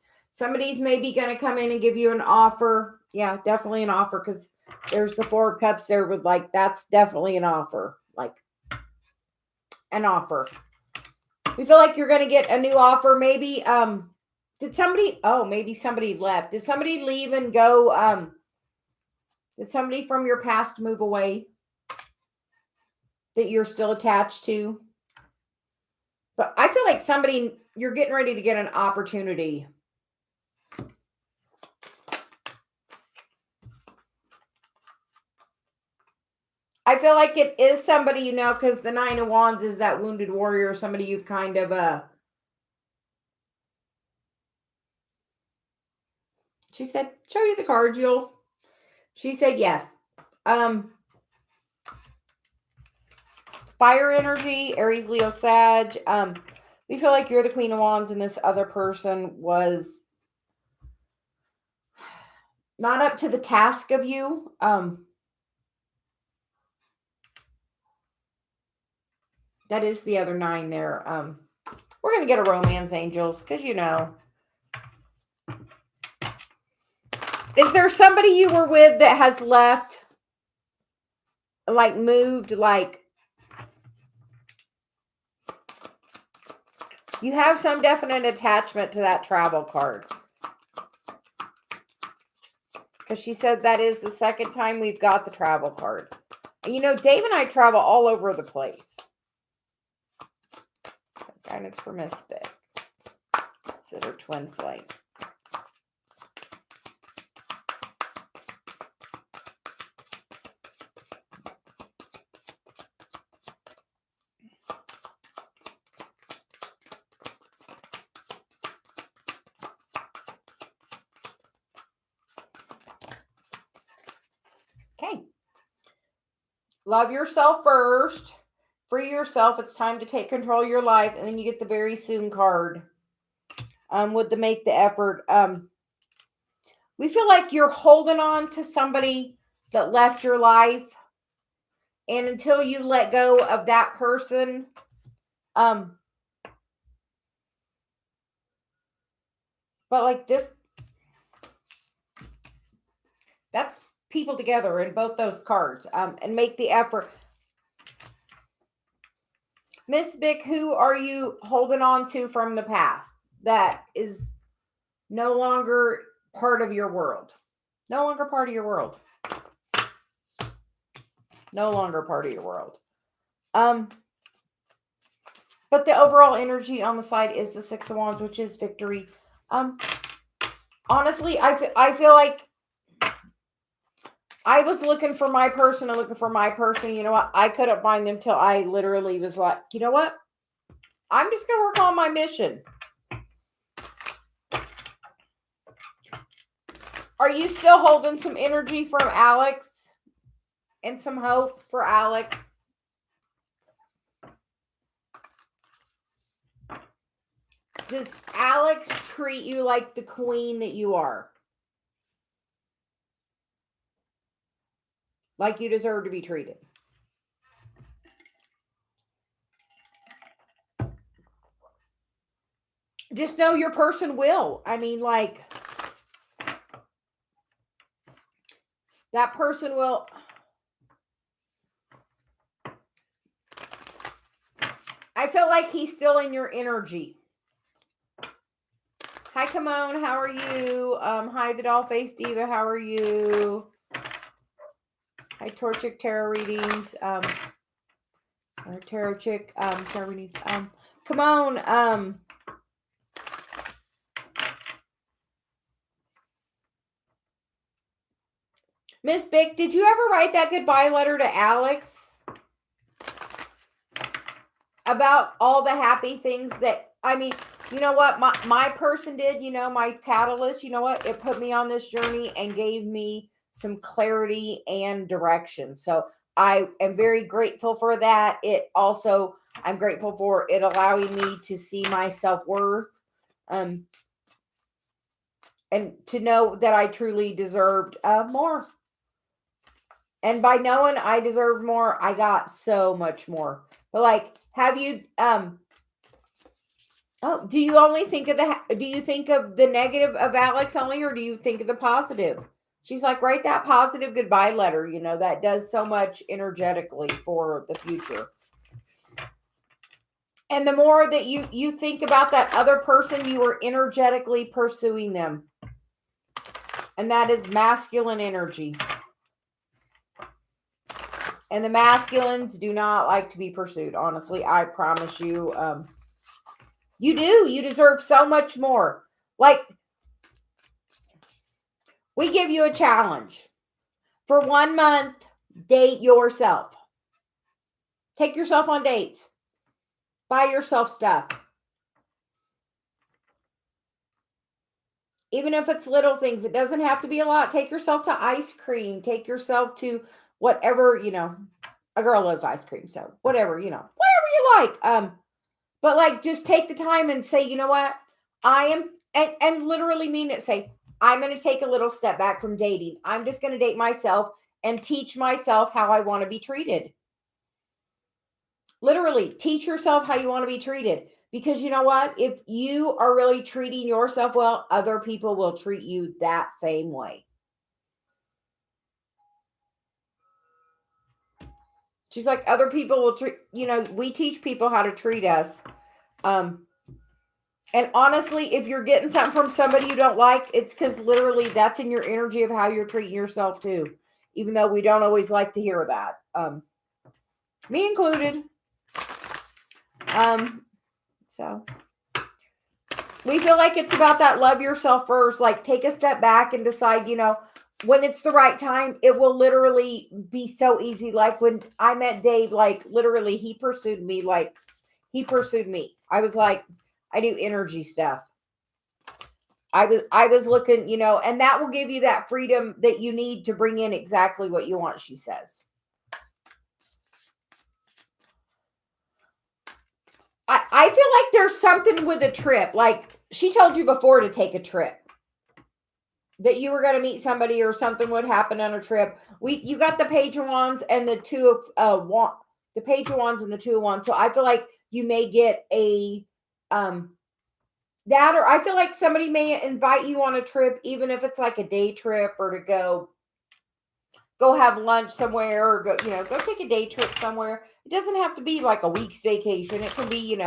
maybe going to come in and give you an offer. Yeah, definitely an offer because there's the 4 of Cups there with like, that's definitely an offer. Like an offer. We feel like you're going to get a new offer. Maybe, maybe somebody left. Did somebody leave and go? Did somebody from your past move away that you're still attached to? But I feel like you're getting ready to get an opportunity. I feel like it is somebody you know because the 9 of Wands is that wounded warrior, somebody you've kind of She said, show you the card, Jewel. She said yes. Fire energy, Aries, Leo, Sag. We feel like you're the Queen of Wands and this other person was not up to the task of you. That is the other 9 there. We're going to get a romance, angels, because you know. Is there somebody you were with that has left? Like moved, like you have some definite attachment to that travel card. Because she said that is the second time we've got the travel card. And you know, Dave and I travel all over the place. Guidance for Miss Vic. Consider twin flame. Love yourself first. Free yourself. It's time to take control of your life. And then you get the very soon card. With the make the effort. We feel like you're holding on to somebody that left your life. And until you let go of that person, but like this, that's people together in both those cards. And make the effort. Miss Vic, who are you holding on to from the past that is no longer part of your world? No longer part of your world. No longer part of your world. But the overall energy on the side is the Six of Wands, which is victory. Honestly, I feel like I was looking for my person and looking for my person. You know what? I couldn't find them till I literally was like, you know what? I'm just going to work on my mission. Are you still holding some energy from Alex and some hope for Alex? Does Alex treat you like the queen that you are? Like you deserve to be treated? Just know your person will. I mean, like, that person will. I feel like he's still in your energy. Hi, Kimon. How are you? Hi, the Doll Face Diva. How are you? Hi, Torchic Tarot Readings. Or Tarot Chick. Tarot Readings. Come on. Miss Bick, did you ever write that goodbye letter to Alex? About all the happy things that, I mean, you know what? My person did, you know, my catalyst, you know what? It put me on this journey and gave me some clarity and direction. So I am very grateful for that. It also, I'm grateful for it allowing me to see my self-worth. And to know that I truly deserved more. And by knowing I deserved more, I got so much more. But like, have you, do you only think of do you think of the negative of Alex only, or do you think of the positive? She's like, write that positive goodbye letter. You know, that does so much energetically for the future. And the more that you think about that other person, you are energetically pursuing them. And that is masculine energy. And the masculines do not like to be pursued. Honestly, I promise you. You do. You deserve so much more. Like, we give you a challenge. For 1 month, date yourself. Take yourself on dates. Buy yourself stuff. Even if it's little things, it doesn't have to be a lot. Take yourself to ice cream. Take yourself to whatever, you know. A girl loves ice cream, so whatever, you know. Whatever you like. But like, just take the time and say, you know what? I am, and literally mean it. Say, I'm going to take a little step back from dating. I'm just going to date myself and teach myself how I want to be treated. Literally, teach yourself how you want to be treated. Because you know what? If you are really treating yourself well, other people will treat you that same way. She's like, other people will treat, you know, we teach people how to treat us. And honestly, if you're getting something from somebody you don't like, it's because literally that's in your energy of how you're treating yourself too. Even though we don't always like to hear that. Me included. So we feel like it's about that love yourself first. Like, take a step back and decide, you know, when it's the right time, it will literally be so easy. Like when I met Dave, like literally he pursued me. I was like, I do energy stuff. I was looking, you know, and that will give you that freedom that you need to bring in exactly what you want, she says. I feel like there's something with a trip. Like she told you before to take a trip. That you were going to meet somebody or something would happen on a trip. You got the Page of Wands and the Two of the Page of Wands and the Two of Wands. So I feel like you may get a that, or I feel like somebody may invite you on a trip, even if it's like a day trip or to go have lunch somewhere or go take a day trip somewhere. It doesn't have to be like a week's vacation. It can be,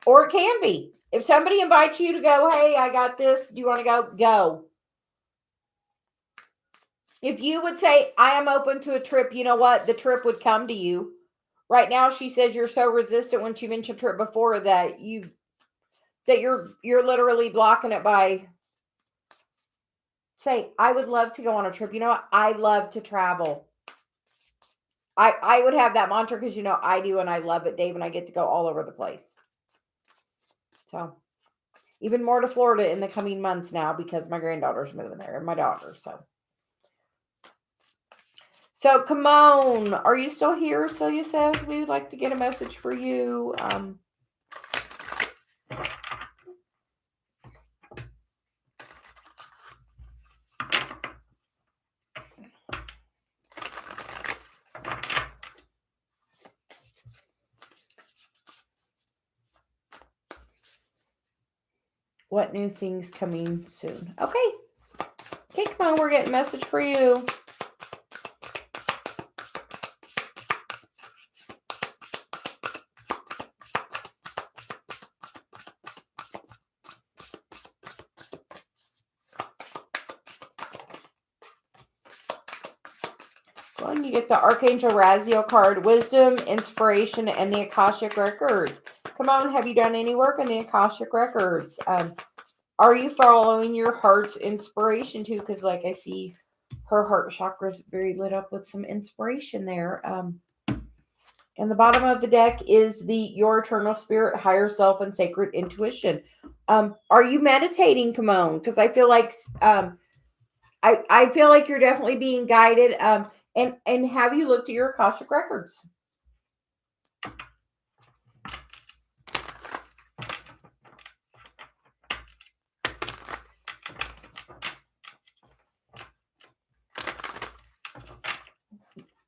or it can be. If somebody invites you to go, hey, I got this. Do you want to go? Go. If you would say, I am open to a trip, you know what? The trip would come to you. Right now, she says you're so resistant when she mentioned trip before that you're literally blocking it by say, I would love to go on a trip. You know what? I love to travel. I would have that mantra because I do and I love it, Dave, and I get to go all over the place. So even more to Florida in the coming months now because my granddaughter's moving there and my daughter. So come on. Are you still here? Celia says we would like to get a message for you. What new things coming soon? Okay. Okay, come on. We're getting a message for you. Well, and you get the Archangel Raziel card, Wisdom, Inspiration, and the Akashic Records. Come on, have you done any work on the Akashic Records? Are you following your heart's inspiration too? Because like I see her heart chakra is very lit up with some inspiration there. And the bottom of the deck is your eternal spirit, higher self, and sacred intuition. Are you meditating, Kimon? Because I feel like I feel like you're definitely being guided. And have you looked at your Akashic Records?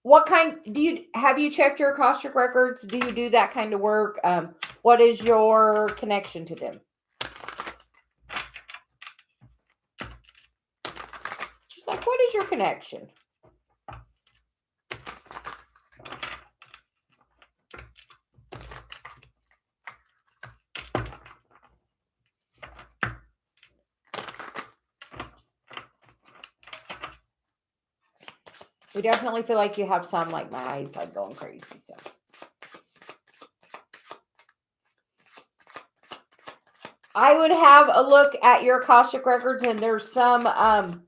What kind have you checked your Akashic Records? Do you do that kind of work? What is your connection to them? She's like, what is your connection? We definitely feel like you have some, like my eyes like going crazy. So I would have a look at your Akashic Records, and there's something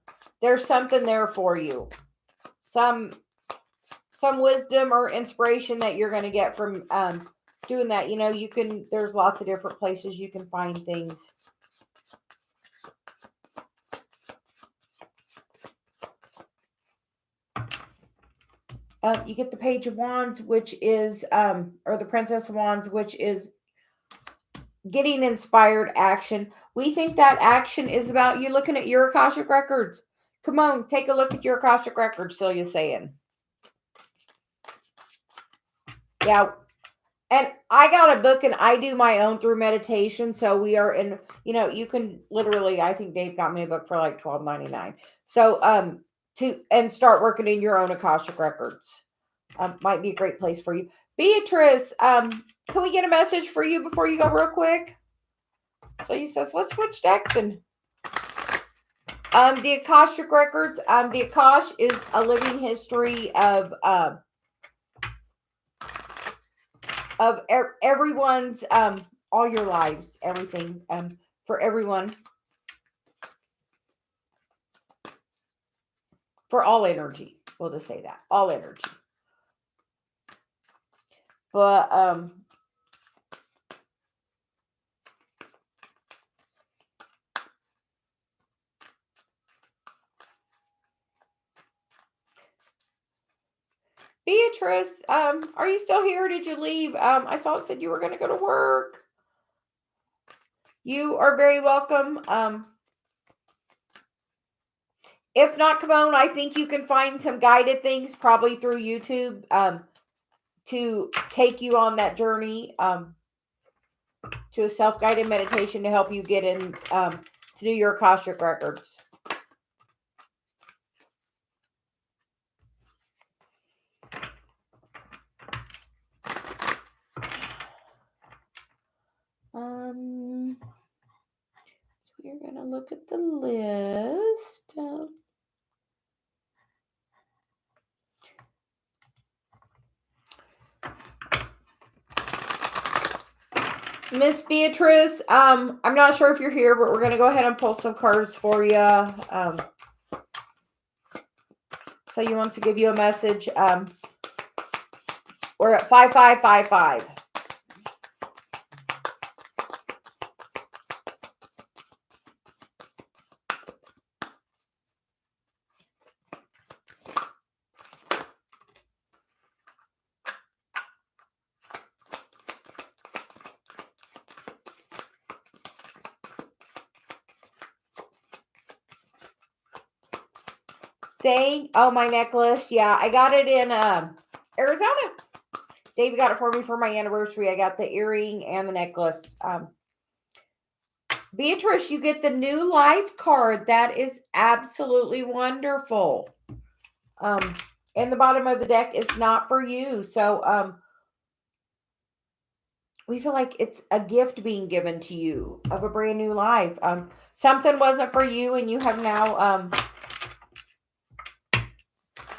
there for you. Some wisdom or inspiration that you're going to get from doing that. There's lots of different places you can find things. You get the Page of Wands, which is, or the Princess of Wands, which is getting inspired action. We think that action is about you looking at your Akashic Records. Come on, take a look at your Akashic Records, Celia's saying. Yeah. And I got a book and I do my own through meditation. So we are in, you can literally, I think Dave got me a book for like $12.99. So, and start working in your own Akashic Records. Might be a great place for you. Beatrice, can we get a message for you before you go real quick? So he says, let's switch decks. And the Akashic Records, the Akash is a living history of everyone's, all your lives, everything, for everyone. For all energy. We'll just say that. All energy. But Beatrice, are you still here? Or did you leave? I saw it said you were going to go to work. You are very welcome. If not, Kimon, I think you can find some guided things probably through YouTube to take you on that journey to a self-guided meditation to help you get in to do your Akashic records. So we're going to look at the list. Miss Beatrice, I'm not sure if you're here, but we're going to go ahead and pull some cards for you. So you want to give you a message. We're at 5555. My necklace. Yeah, I got it in Arizona. Dave got it for me for my anniversary. I got the earring and the necklace. Beatrice, you get the new life card. That is absolutely wonderful. In the bottom of the deck is not for you. So we feel like it's a gift being given to you of a brand new life. Something wasn't for you and you have now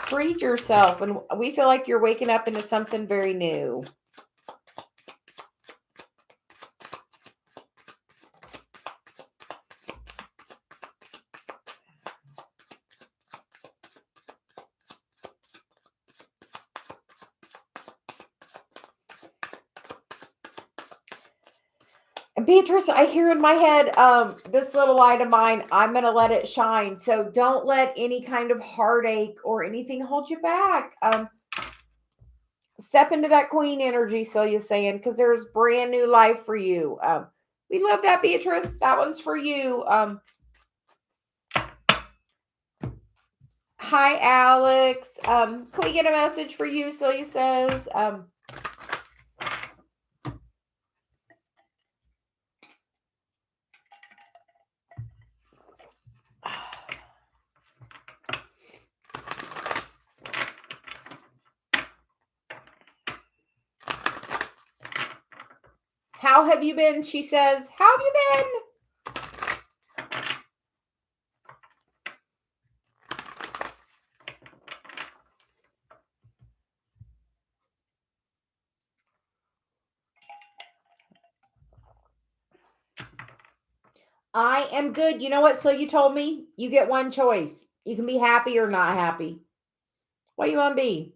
freed yourself, and we feel like you're waking up into something very new. And Beatrice, I hear in my head, this little light of mine, I'm going to let it shine. So don't let any kind of heartache or anything hold you back. Step into that queen energy, Celia's saying, because there's brand new life for you. We love that, Beatrice. That one's for you. Hi, Alex. Can we get a message for you? Celia says, how have you been? She says, how have you been? I am good. You know what? So you told me you get one choice. You can be happy or not happy. What do you want to be?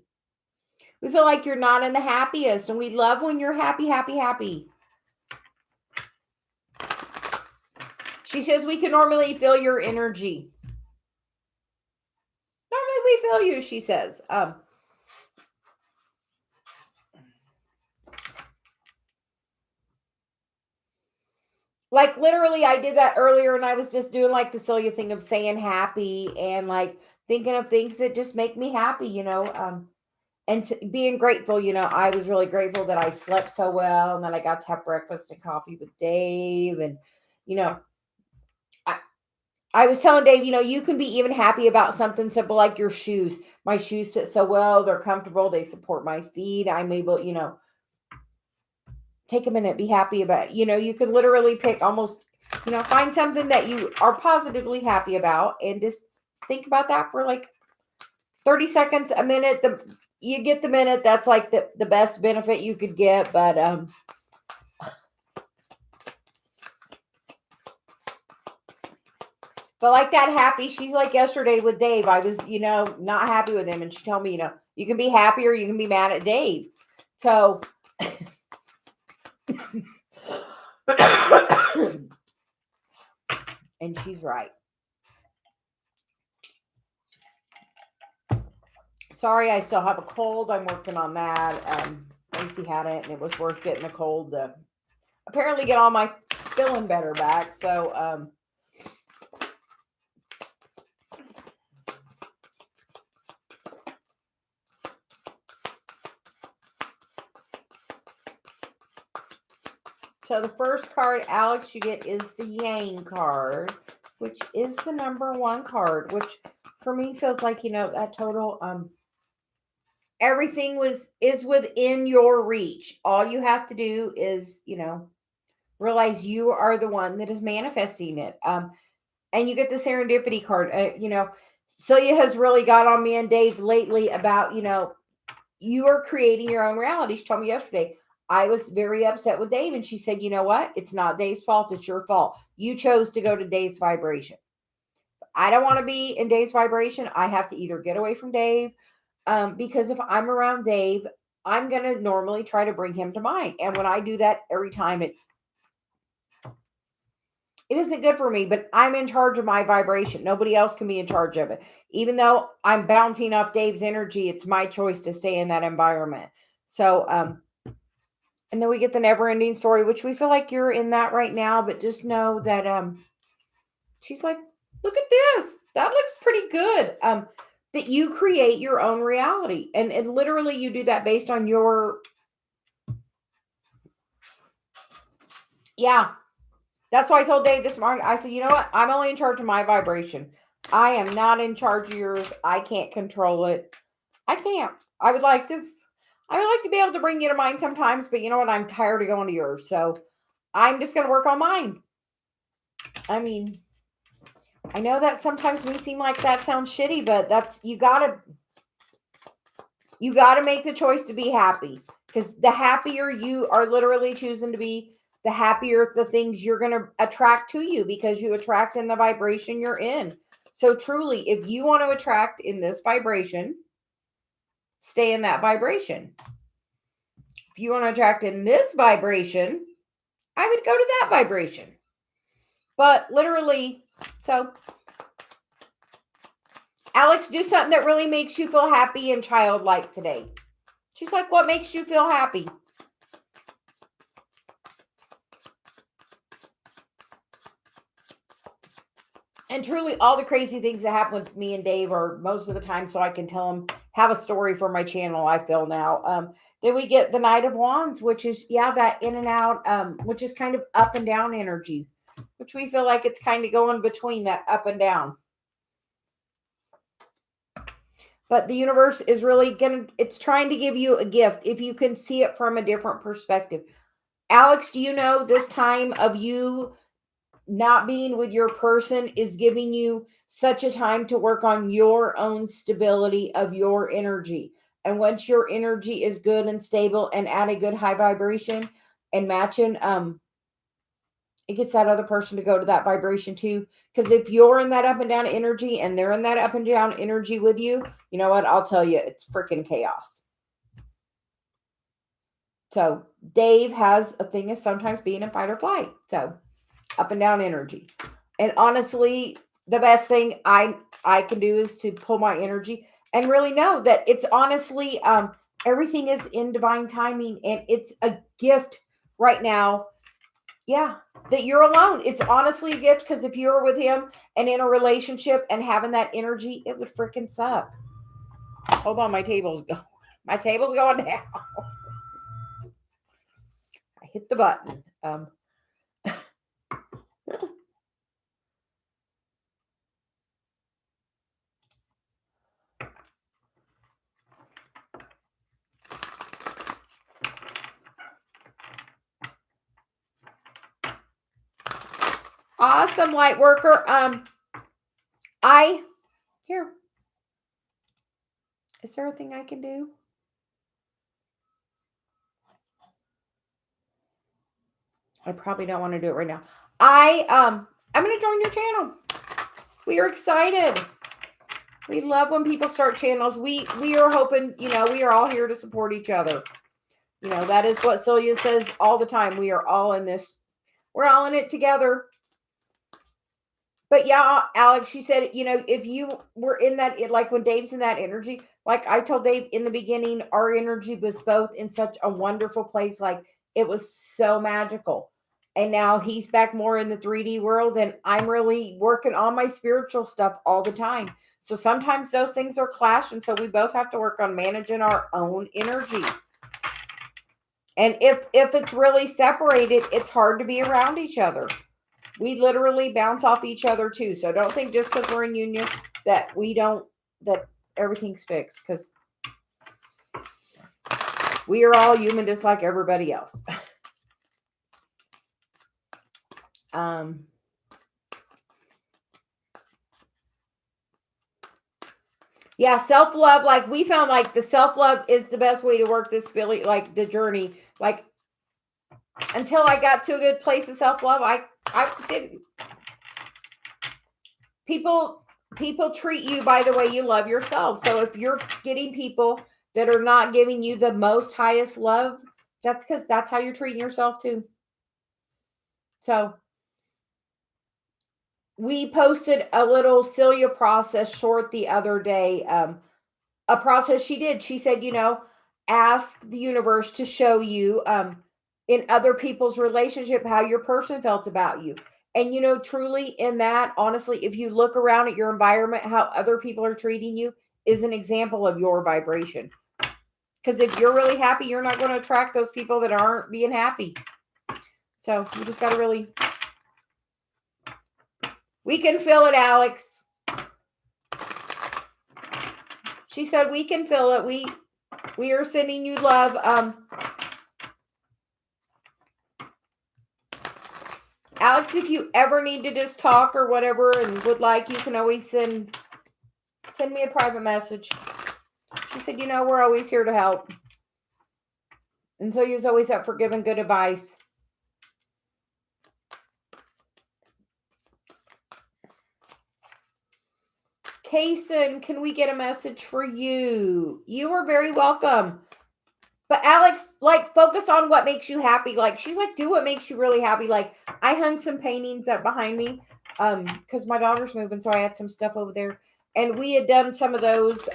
We feel like you're not in the happiest, and we love when you're happy, happy, happy. She says we can normally feel your energy. Normally we feel you, she says. Like literally I did that earlier and I was just doing like the Celia thing of saying happy and like thinking of things that just make me happy, you know, and being grateful. You know, I was really grateful that I slept so well and that I got to have breakfast and coffee with Dave. And, you know, I was telling Dave, you know, you can be even happy about something simple like your shoes. My shoes fit so well. They're comfortable. They support my feet. I'm able, you know, take a minute, be happy about it. You know, you could literally pick almost, you know, find something that you are positively happy about and just think about that for like 30 seconds, a minute. You get the minute. That's like the best benefit you could get. But like that happy, she's like yesterday with Dave. I was, you know, not happy with him. And she told me, you know, you can be happy or you can be mad at Dave. So and she's right. Sorry, I still have a cold. I'm working on that. Lacey had it, and it was worth getting a cold to apparently get all my feeling better back. So, so the first card, Alex, you get is the Yang card, which is the number 1 card, which for me feels like, that total, everything is within your reach. All you have to do is, realize you are the one that is manifesting it. And you get the serendipity card. Celia has really got on me and Dave lately about, you are creating your own reality. She told me yesterday, I was very upset with Dave. And she said, you know what? It's not Dave's fault. It's your fault. You chose to go to Dave's vibration. I don't want to be in Dave's vibration. I have to either get away from Dave. Because if I'm around Dave, I'm going to normally try to bring him to mine. And when I do that every time, it isn't good for me, but I'm in charge of my vibration. Nobody else can be in charge of it. Even though I'm bouncing off Dave's energy, it's my choice to stay in that environment. So, and then we get the never ending story, which we feel like you're in that right now, but just know that, she's like, look at this. That looks pretty good. That you create your own reality. And literally you do that based on your, yeah. That's why I told Dave this morning, I said, you know what? I'm only in charge of my vibration. I am not in charge of yours. I can't control it. I can't. I would like to be able to bring you to mine sometimes, but you know what? I'm tired of going to yours. So I'm just going to work on mine. I mean, I know that sometimes we seem like that sounds shitty, but that's, you gotta make the choice to be happy, because the happier you are literally choosing to be, the happier the things you're going to attract to you, because you attract in the vibration you're in. So truly, if you want to attract in this vibration, stay in that vibration. If you want to attract in this vibration, I would go to that vibration. But literally, so Alex, do something that really makes you feel happy and childlike today. She's like, what makes you feel happy? And truly, all the crazy things that happen with me and Dave are most of the time so I can tell them, have a story for my channel, I feel now. Then we get the Knight of Wands, which is, that in and out, which is kind of up and down energy, which we feel like it's kind of going between that up and down. But the universe is really it's trying to give you a gift if you can see it from a different perspective. Alex, do you know this time of you not being with your person is giving you such a time to work on your own stability of your energy. And once your energy is good and stable and at a good high vibration and matching, it gets that other person to go to that vibration too. Because if you're in that up and down energy and they're in that up and down energy with you, you know what? I'll tell you, it's freaking chaos. So Dave has a thing of sometimes being in fight or flight. So up and down energy. And honestly, the best thing I can do is to pull my energy and really know that it's honestly, everything is in divine timing, and it's a gift right now. Yeah, that you're alone. It's honestly a gift, because if you were with him and in a relationship and having that energy, it would freaking suck. Hold on, my table's going down. I hit the button. Awesome, light worker. Here. Is there a thing I can do? I probably don't want to do it right now. I'm going to join your channel. We are excited. We love when people start channels. We are hoping, we are all here to support each other. That is what Celia says all the time. We are all in this. We're all in it together. But yeah, Alex, she said, if you were in that, like when Dave's in that energy, Like I told Dave in the beginning, our energy was both in such a wonderful place. Like it was so magical. And now he's back more in the 3D world, and I'm really working on my spiritual stuff all the time. So sometimes those things are clashing. So we both have to work on managing our own energy. And if it's really separated, it's hard to be around each other. We literally bounce off each other too. So don't think just because we're in union that that everything's fixed, because we are all human just like everybody else. Yeah, self-love, like we found like the self-love is the best way to work this like the journey. Like until I got to a good place of self-love, I didn't. People treat you by the way you love yourself. So if you're getting people that are not giving you the most highest love, that's because that's how you're treating yourself too. So we posted a little Celia process short the other day. A process she did. She said, ask the universe to show you in other people's relationship how your person felt about you. And, truly in that, honestly, if you look around at your environment, how other people are treating you is an example of your vibration. Because if you're really happy, you're not going to attract those people that aren't being happy. So you just got to really... We can feel it, Alex. She said, we can feel it. We are sending you love. Alex, if you ever need to just talk or whatever and would like, you can always send me a private message. She said, we're always here to help. And so you're always up for giving good advice. Kaysen, can we get a message for you? You are very welcome. But Alex, like, focus on what makes you happy. Like, she's like, do what makes you really happy. Like, I hung some paintings up behind me because my daughter's moving, so I had some stuff over there. And we had done some of those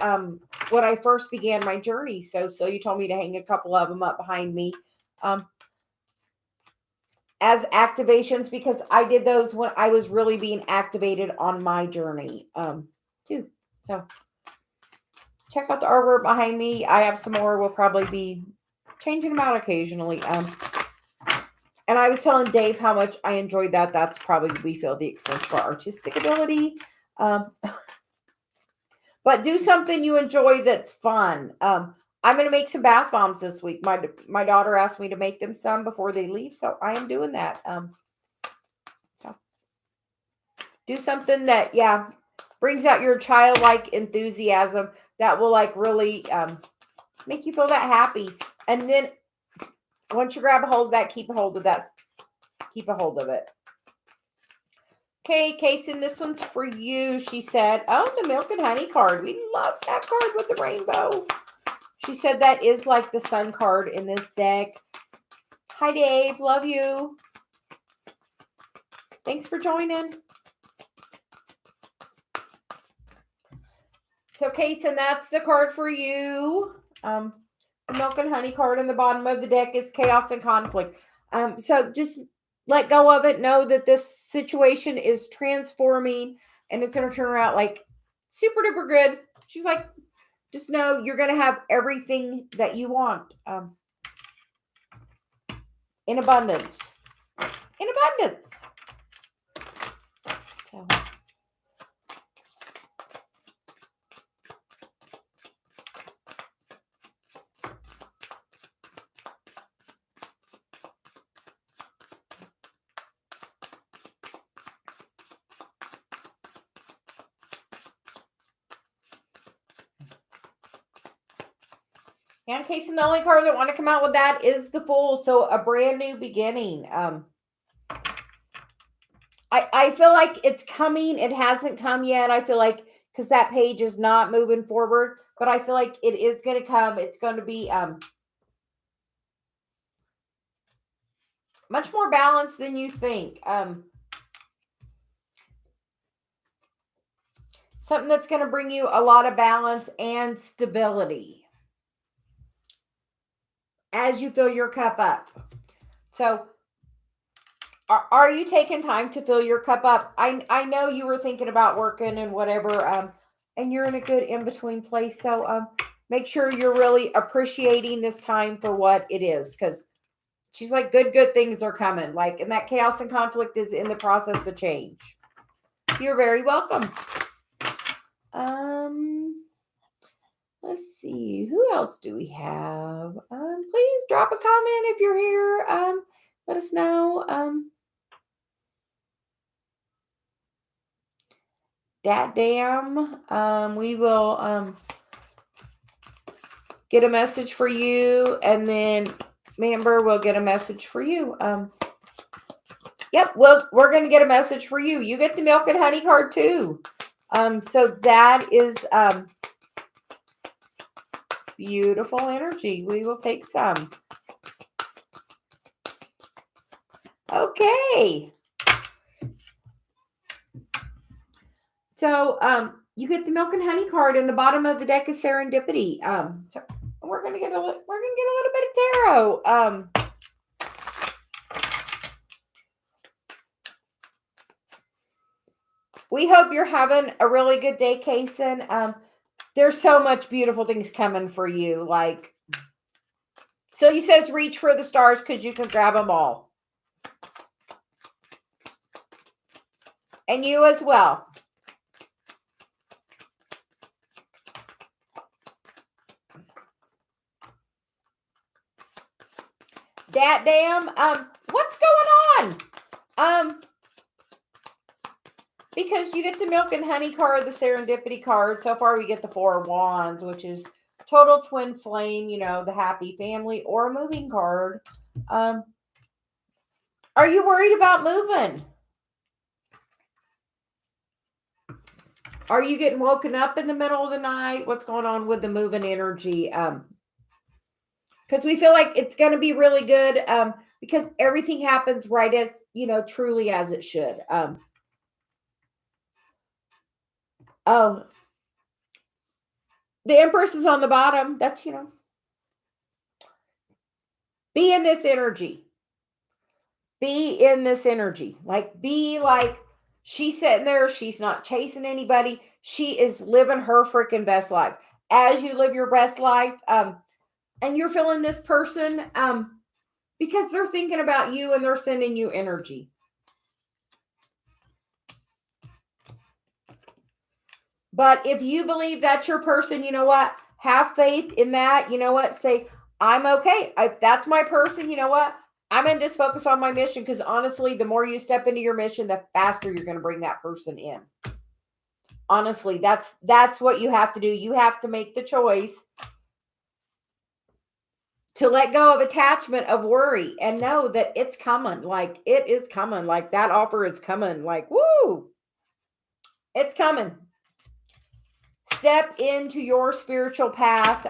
when I first began my journey. So you told me to hang a couple of them up behind me as activations, because I did those when I was really being activated on my journey too. So check out the artwork behind me. I have some more. We'll probably be changing them out occasionally. And I was telling Dave how much I enjoyed that. That's probably, we feel, the extent of our artistic ability. But do something you enjoy that's fun. I'm going to make some bath bombs this week. My daughter asked me to make them some before they leave, so I am doing that. So do something that, brings out your childlike enthusiasm that will like really make you feel that happy. And then once you grab a hold of that, keep a hold of that. Keep a hold of it. Okay, Kaysen, this one's for you. She said, oh, the milk and honey card. We love that card with the rainbow. She said that is like the sun card in this deck. Hi, Dave. Love you. Thanks for joining. So, Kaysen, that's the card for you. The milk and honey card in the bottom of the deck is chaos and conflict. So just let go of it. Know that this situation is transforming and it's going to turn around like super duper good. She's like, just know you're going to have everything that you want in abundance. In abundance. So. And Kaysen, the only card that want to come out with that is the Fool. So a brand new beginning. I feel like it's coming. It hasn't come yet. I feel like because that page is not moving forward, but I feel like it is going to come. It's going to be much more balanced than you think. Something that's going to bring you a lot of balance and stability as you fill your cup up. So are you taking time to fill your cup up? I know you were thinking about working and whatever, and you're in a good in-between place. So make sure you're really appreciating this time for what it is, because she's like, good things are coming. Like, and that chaos and conflict is in the process of change. You're very welcome. Let's see, who else do we have? Please drop a comment if you're here. Let us know. That damn. We will get a message for you, and then Amber will get a message for you. Yep, well, we're gonna get a message for you. You get the milk and honey card too. So that is beautiful energy. We will take some. Okay. So you get the milk and honey card, and the bottom of the deck is serendipity. So we're gonna get a little bit of tarot. We hope you're having a really good day, Kaysen. There's so much beautiful things coming for you. Like, Celia says, reach for the stars because you can grab them all. And you as well. That damn, what's going on? Because you get the milk and honey card, the serendipity card. So far, we get the 4 of Wands, which is total twin flame, you know, the happy family, or a moving card. Are you worried about moving? Are you getting woken up in the middle of the night? What's going on with the moving energy? Because we feel like it's going to be really good, because everything happens right as, you know, truly as it should. Oh, the Empress is on the bottom. That's, you know, be in this energy. Be in this energy. Like, be like, she's sitting there. She's not chasing anybody. She is living her freaking best life. As you live your best life, and you're feeling this person, because they're thinking about you and they're sending you energy. But if you believe that's your person, you know what? Have faith in that. You know what? Say, I'm okay. If that's my person, you know what? I'm going to just focus on my mission, because honestly, the more you step into your mission, the faster you're going to bring that person in. Honestly, that's what you have to do. You have to make the choice to let go of attachment, of worry, and know that it's coming. Like, it is coming. Like, that offer is coming. Like, woo! It's coming. Step into your spiritual path.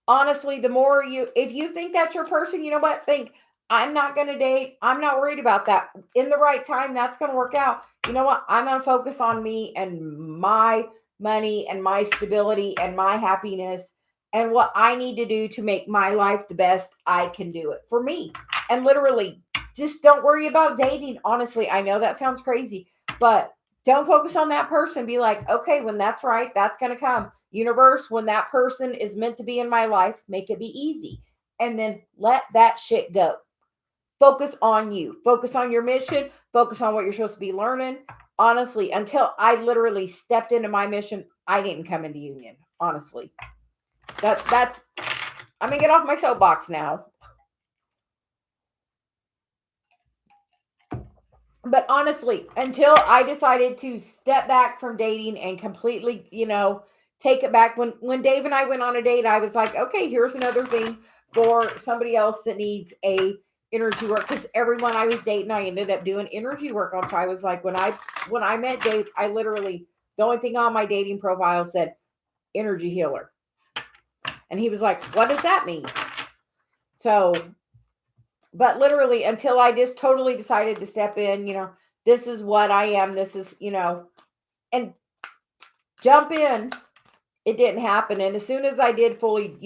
Honestly, the more if you think that's your person, you know what? Think, I'm not going to date. I'm not worried about that. In the right time, that's going to work out. You know what? I'm going to focus on me and my money and my stability and my happiness and what I need to do to make my life the best I can do it for me. And literally, just don't worry about dating. Honestly, I know that sounds crazy, but don't focus on that person. Be like, okay, when that's right, that's going to come. Universe, when that person is meant to be in my life, make it be easy. And then let that shit go. Focus on you. Focus on your mission. Focus on what you're supposed to be learning. Honestly, until I literally stepped into my mission, I didn't come into union. Honestly. That's I'm going to get off my soapbox now. But honestly, until I decided to step back from dating and completely, you know, take it back. When Dave and I went on a date, I was like, okay, here's another thing for somebody else that needs a energy work. Because everyone I was dating, I ended up doing energy work on. So I was like, when I met Dave, I literally, the only thing on my dating profile said energy healer. And he was like, what does that mean? So, but literally, until I just totally decided to step in, you know, this is what I am. This is, you know, and jump in. It didn't happen. And as soon as I did fully,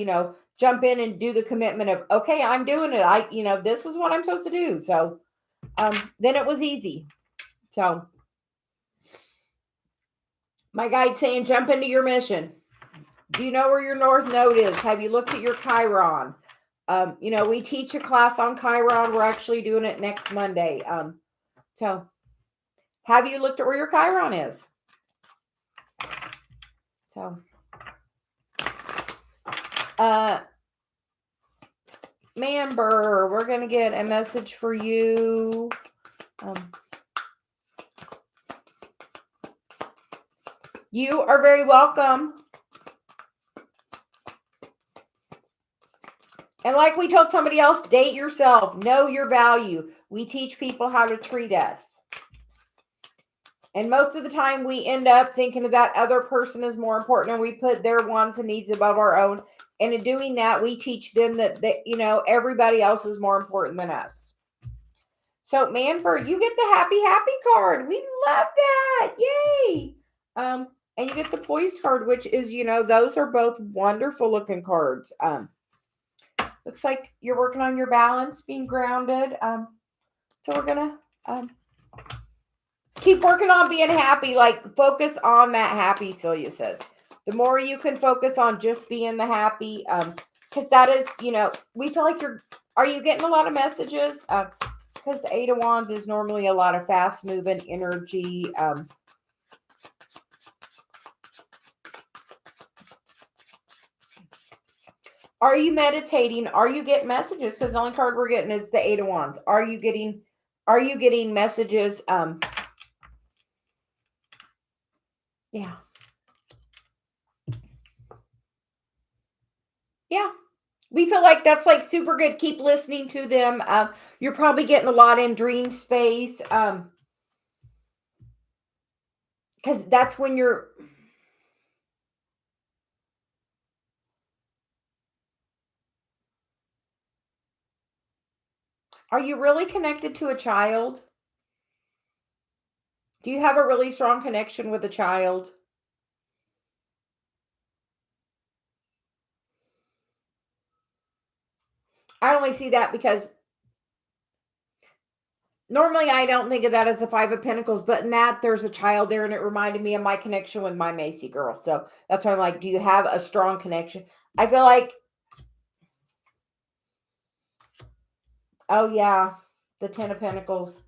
jump in and do the commitment of, okay, I'm doing it. This is what I'm supposed to do. So then it was easy. So my guide's saying, jump into your mission. Do you know where your North Node is? Have you looked at your Chiron? We teach a class on Chiron. We're actually doing it next Monday. So have you looked at where your Chiron is? So, Mamber, we're going to get a message for you. You are very welcome. And like we told somebody else, date yourself. Know your value. We teach people how to treat us. And most of the time we end up thinking that other person is more important, and we put their wants and needs above our own. And in doing that, we teach them that everybody else is more important than us. So, Manford, you get the happy card. We love that. Yay. And you get the poised card, which is, those are both wonderful looking cards. Looks like you're working on your balance, being grounded. So we're going to keep working on being happy. Like, focus on that happy, Celia says. The more you can focus on just being the happy, because that is, we feel like are you getting a lot of messages? Because the Eight of Wands is normally a lot of fast moving energy. Are you meditating? Are you getting messages? Because the only card we're getting is the Eight of Wands. Are you getting messages? Yeah. Yeah. We feel like that's like super good. Keep listening to them. You're probably getting a lot in dream space. Because that's when you're... Are you really connected to a child? Do you have a really strong connection with a child? I only see that because normally I don't think of that as the Five of Pentacles, but in that there's a child there, and it reminded me of my connection with my Macy girl. So that's why I'm like, do you have a strong connection? I feel like, oh yeah, the Ten of Pentacles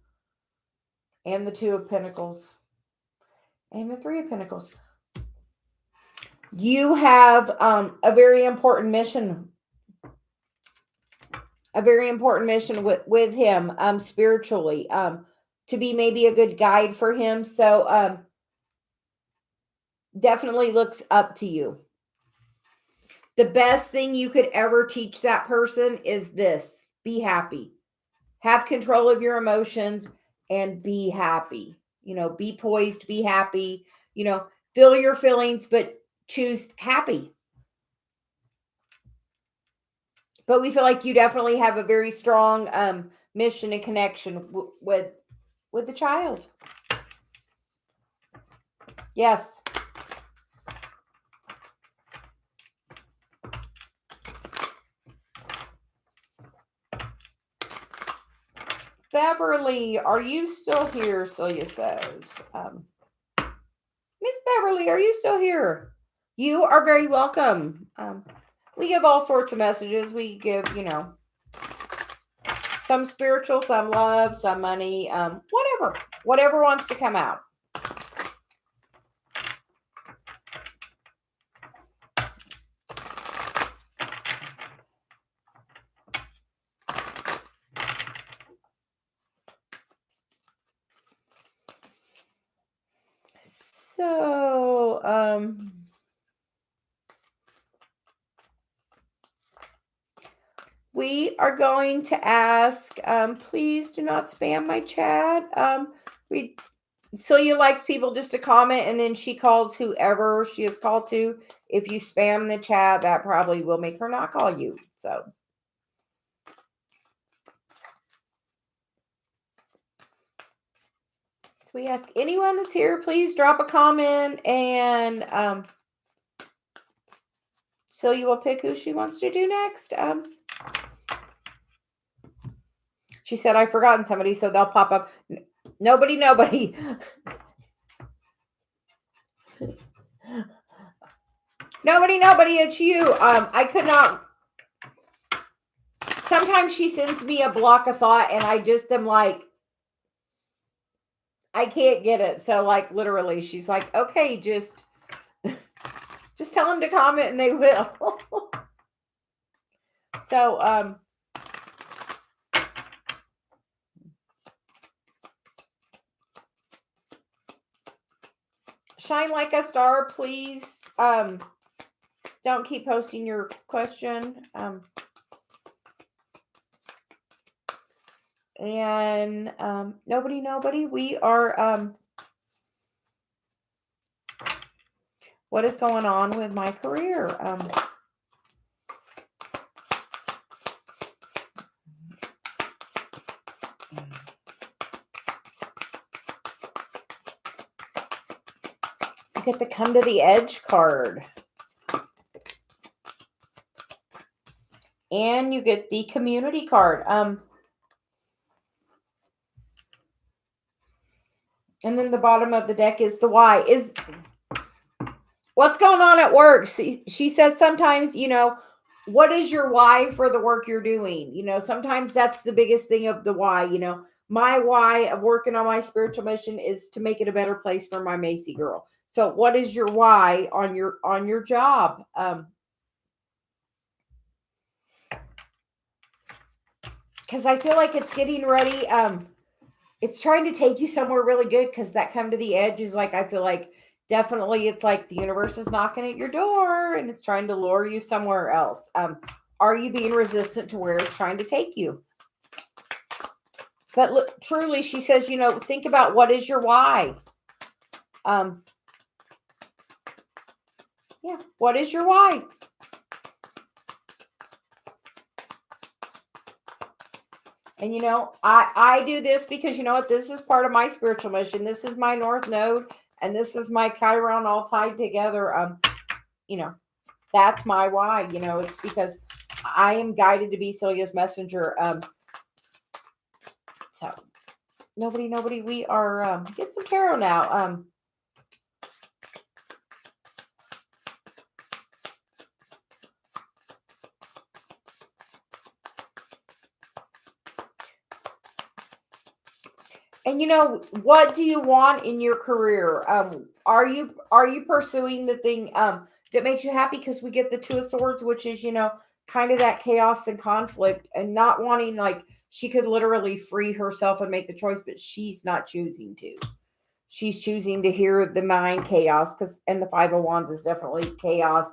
and the Two of Pentacles and the Three of Pentacles. You have a very important mission. A very important mission with him spiritually, to be maybe a good guide for him. So definitely looks up to you. The best thing you could ever teach that person is this: be happy. Have control of your emotions and be happy. Be poised, be happy. Feel your feelings, but choose happy. But we feel like you definitely have a very strong mission and connection with the child. Yes. Beverly, are you still here? Celia says. Miss Beverly, are you still here? You are very welcome. We give all sorts of messages. We give, some spiritual, some love, some money, whatever wants to come out. So, we are going to ask, please do not spam my chat. Celia likes people just to comment, and then she calls whoever she is called to. If you spam the chat, that probably will make her not call you. So, we ask anyone that's here, please drop a comment, and Celia will pick who she wants to do next. She said, I've forgotten somebody, so they'll pop up. Nobody. Nobody, it's you. I could not. Sometimes she sends me a block of thought, and I just am like, I can't get it. So, like, literally, she's like, okay, just tell them to comment, and they will. So, shine like a star, please. Don't keep posting your question. And nobody, we are, what is going on with my career? You get the come to the edge card. And you get the community card. And then the bottom of the deck is the why. Is what's going on at work? She says sometimes, what is your why for the work you're doing? Sometimes that's the biggest thing of the why. My why of working on my spiritual mission is to make it a better place for my Macy girl. So what is your why on your job? Because I feel like it's getting ready. It's trying to take you somewhere really good, because that come to the edge is like, I feel like definitely it's like the universe is knocking at your door and it's trying to lure you somewhere else. Are you being resistant to where it's trying to take you? But look, truly, she says, think about what is your why. Yeah, what is your why? And, I do this because, this is part of my spiritual mission. This is my North Node, and this is my Chiron all tied together. That's my why. It's because I am guided to be Celia's messenger. So, nobody, we are, get some tarot now. And what do you want in your career? Are you pursuing the thing that makes you happy? Because we get the Two of Swords, which is kind of that chaos and conflict, and not wanting, like, she could literally free herself and make the choice, but she's not choosing to. She's choosing to hear the mind chaos, and the Five of Wands is definitely chaos.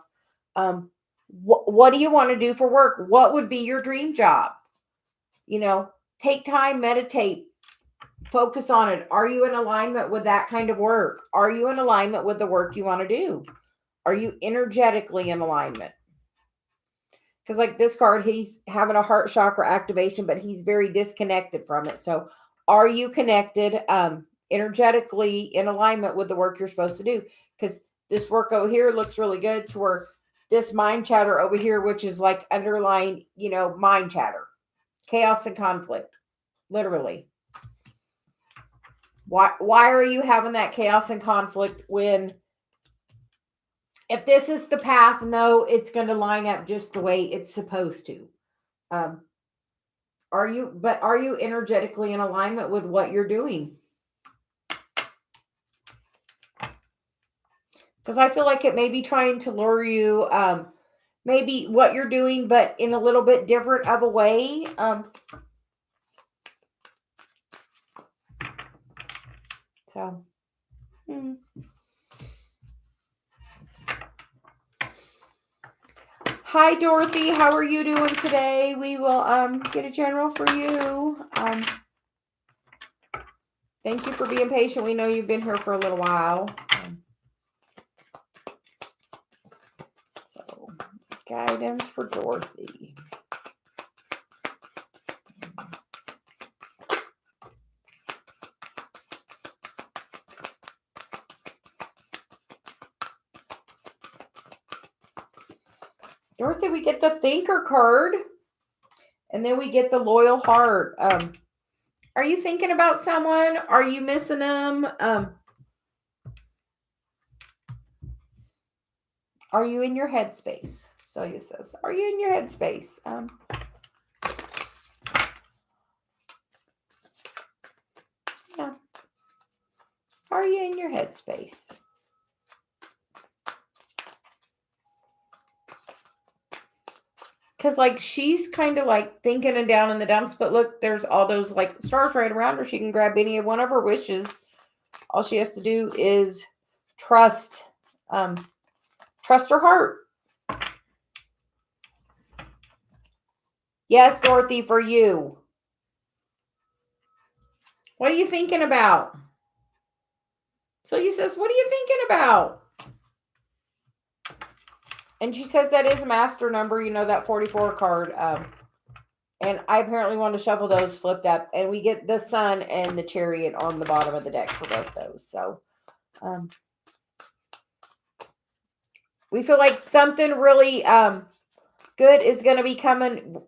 What do you want to do for work? What would be your dream job? Take time, meditate. Focus on it. Are you in alignment with that kind of work? Are you in alignment with the work you want to do? Are you energetically in alignment? Because like this card, he's having a heart chakra activation, but he's very disconnected from it. So are you connected energetically in alignment with the work you're supposed to do? Because this work over here looks really good, to where this mind chatter over here, which is like underlying, mind chatter, chaos and conflict, literally. Why are you having that chaos and conflict when, if this is the path, no, it's going to line up just the way it's supposed to? Are you energetically in alignment with what you're doing? Because I feel like it may be trying to lure you, maybe what you're doing, but in a little bit different of a way. Hi, Dorothy. How are you doing today? We will get a general for you. Thank you for being patient. We know you've been here for a little while. So, guidance for Dorothy. Dorothy, we get the thinker card. And then we get the loyal heart. Are you thinking about someone? Are you missing them? Are you in your headspace? Celia says, are you in your headspace? Yeah. Are you in your headspace? Because, like, she's kind of, like, thinking and down in the dumps. But look, there's all those, like, stars right around her. She can grab any one of her wishes. All she has to do is trust her heart. Yes, Dorothy, for you. What are you thinking about? Celia says, what are you thinking about? And she says that is a master number, you know, that 44 card. And I apparently want to shuffle those flipped up. And we get the Sun and the Chariot on the bottom of the deck for both those. So we feel like something really good is going to be coming.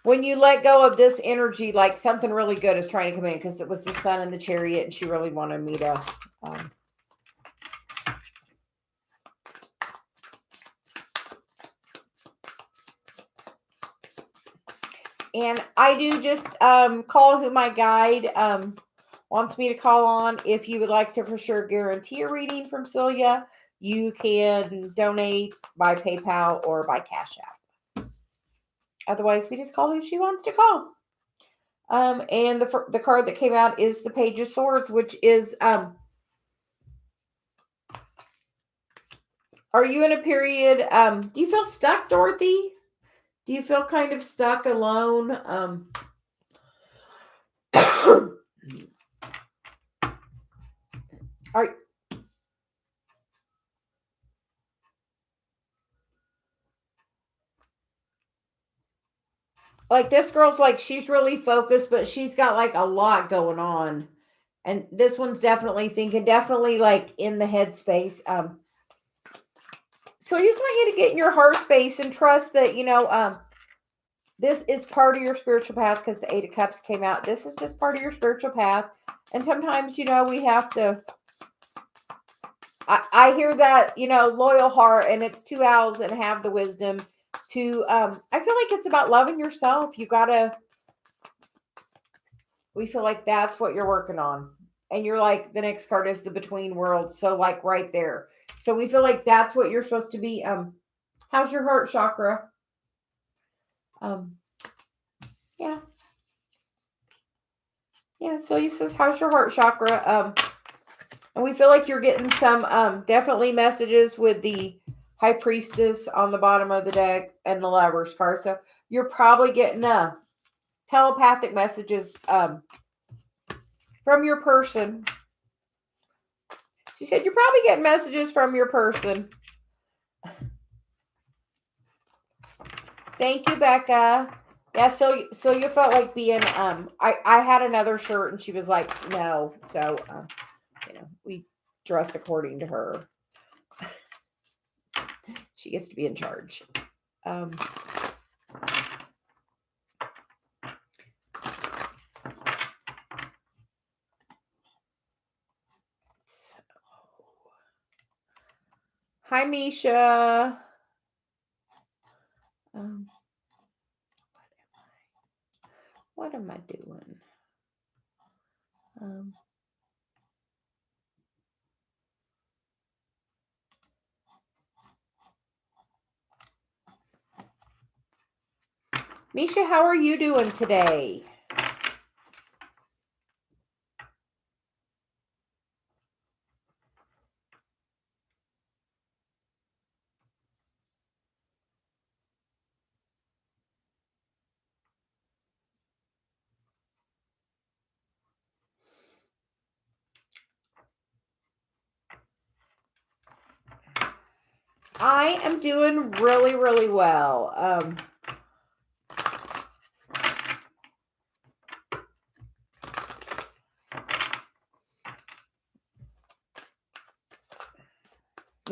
When you let go of this energy, like something really good is trying to come in, because it was the Sun and the Chariot, and she really wanted me to and I do just call who my guide wants me to call on. If you would like to for sure guarantee a reading from Celia, you can donate by PayPal or by Cash.app. Otherwise, we just call who she wants to call. And the card that came out is the Page of Swords, which is, are you in a period, do you feel stuck, Dorothy? Do you feel kind of stuck, alone? Like, this girl's like, she's really focused, but she's got like a lot going on. And this one's definitely thinking, definitely like in the headspace. So I just want you to get in your heart space and trust that, you know, this is part of your spiritual path, because the 8 of Cups came out. This is just part of your spiritual path. And sometimes, you know, we have to, I hear that, you know, loyal heart, and it's 2 owls and have the wisdom to, I feel like it's about loving yourself. You gotta, we feel like that's what you're working on. And you're like, the next card is the Between Worlds. So like right there. So we feel like that's what you're supposed to be. How's your heart chakra? Yeah. Yeah, so he says, how's your heart chakra? And we feel like you're getting some definitely messages with the High Priestess on the bottom of the deck and the Lovers card. So you're probably getting telepathic messages from your person. She said you're probably getting messages from your person. Thank you, Becca. Yeah, so you felt like being I had another shirt, and she was like, no. So you know, we dress according to her. She gets to be in charge. Hi, Misha. What am I doing? Misha, how are you doing today? I am doing really, really well.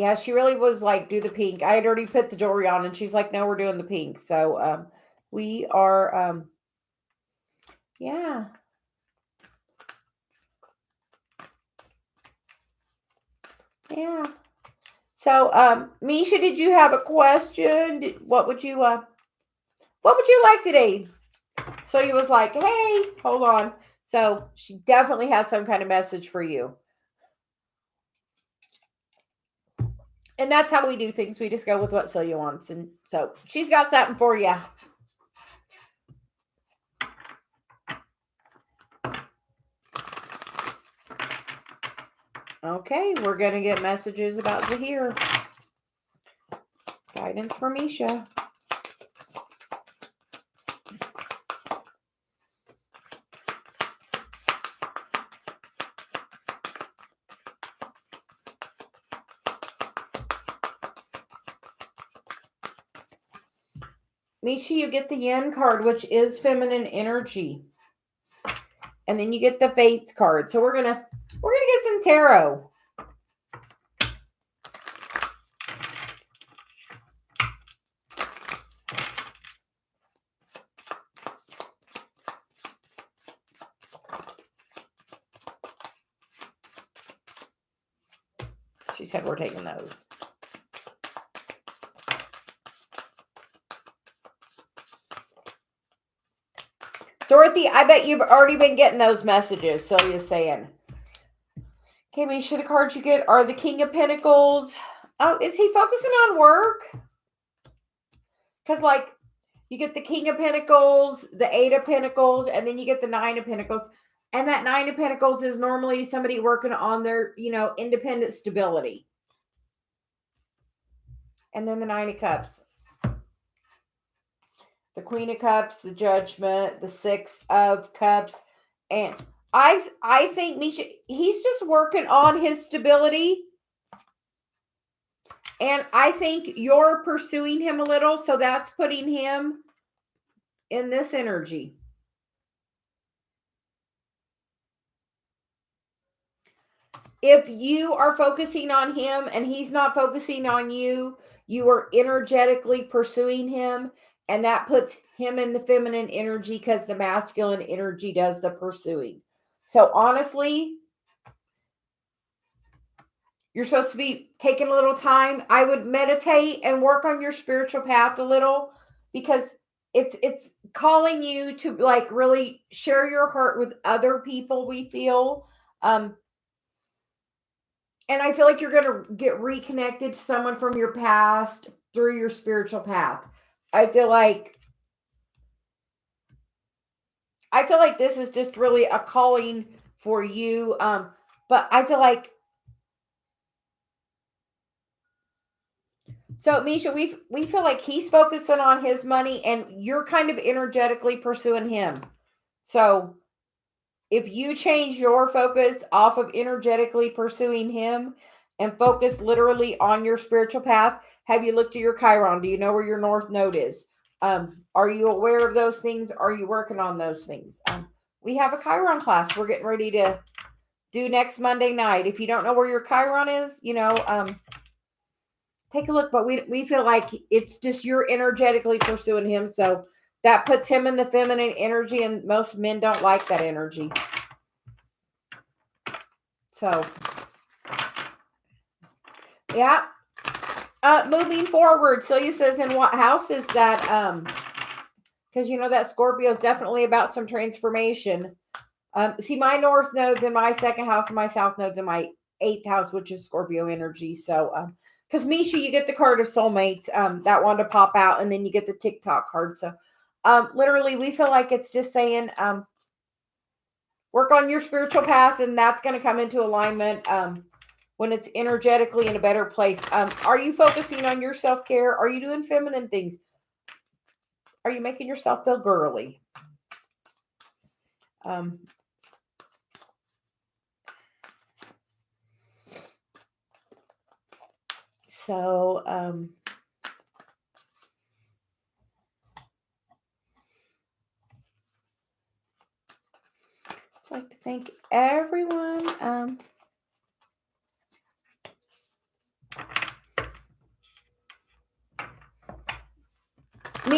Yeah, she really was like, do the pink. I had already put the jewelry on, and she's like, no, we're doing the pink. So we are, yeah. Yeah. So, Misha, did you have a question? What would you like today? So he was like, hey, hold on. So she definitely has some kind of message for you. And that's how we do things. We just go with what Celia wants. And so she's got something for you. Okay, we're going to get messages about Zahir. Guidance for Misha. Misha, you get the Yen card, which is feminine energy. And then you get the Fates card. So we're gonna get some tarot. She said we're taking those. Dorothy, I bet you've already been getting those messages, Celia's saying. Okay, Misha, the cards you get are the King of Pentacles. Oh, is he focusing on work? Because, like, you get the King of Pentacles, the Eight of Pentacles, and then you get the Nine of Pentacles. And that Nine of Pentacles is normally somebody working on their, independent stability. And then the Nine of Cups. The Queen of Cups, the Judgment, the Six of Cups. And I think, Misha, he's just working on his stability. And I think you're pursuing him a little, so that's putting him in this energy. If you are focusing on him and he's not focusing on you, you are energetically pursuing him, and that puts him in the feminine energy because the masculine energy does the pursuing. So honestly, you're supposed to be taking a little time. I would meditate and work on your spiritual path a little, because it's calling you to like really share your heart with other people, we feel. And I feel like you're going to get reconnected to someone from your past through your spiritual path. I feel like this is just really a calling for you. But I feel like, so Misha, we feel like he's focusing on his money and you're kind of energetically pursuing him. So if you change your focus off of energetically pursuing him and focus literally on your spiritual path, have you looked at your Chiron? Do you know where your North Node is? Are you aware of those things? Are you working on those things? We have a Chiron class we're getting ready to do next Monday night. If you don't know where your Chiron is, take a look. But we feel like it's just you're energetically pursuing him. So that puts him in the feminine energy, and most men don't like that energy. So, yeah. Moving forward, Celia says, in what house is that? Because that Scorpio is definitely about some transformation. See, my North Node's in my second house, and my South Node's in my 8th house, which is Scorpio energy. So, because Misha, you get the card of soulmates, that one to pop out, and then you get the TikTok card. So, literally, we feel like it's just saying, work on your spiritual path, and that's going to come into alignment when it's energetically in a better place. Are you focusing on your self-care? Are you doing feminine things? Are you making yourself feel girly? So, I'd like to thank everyone.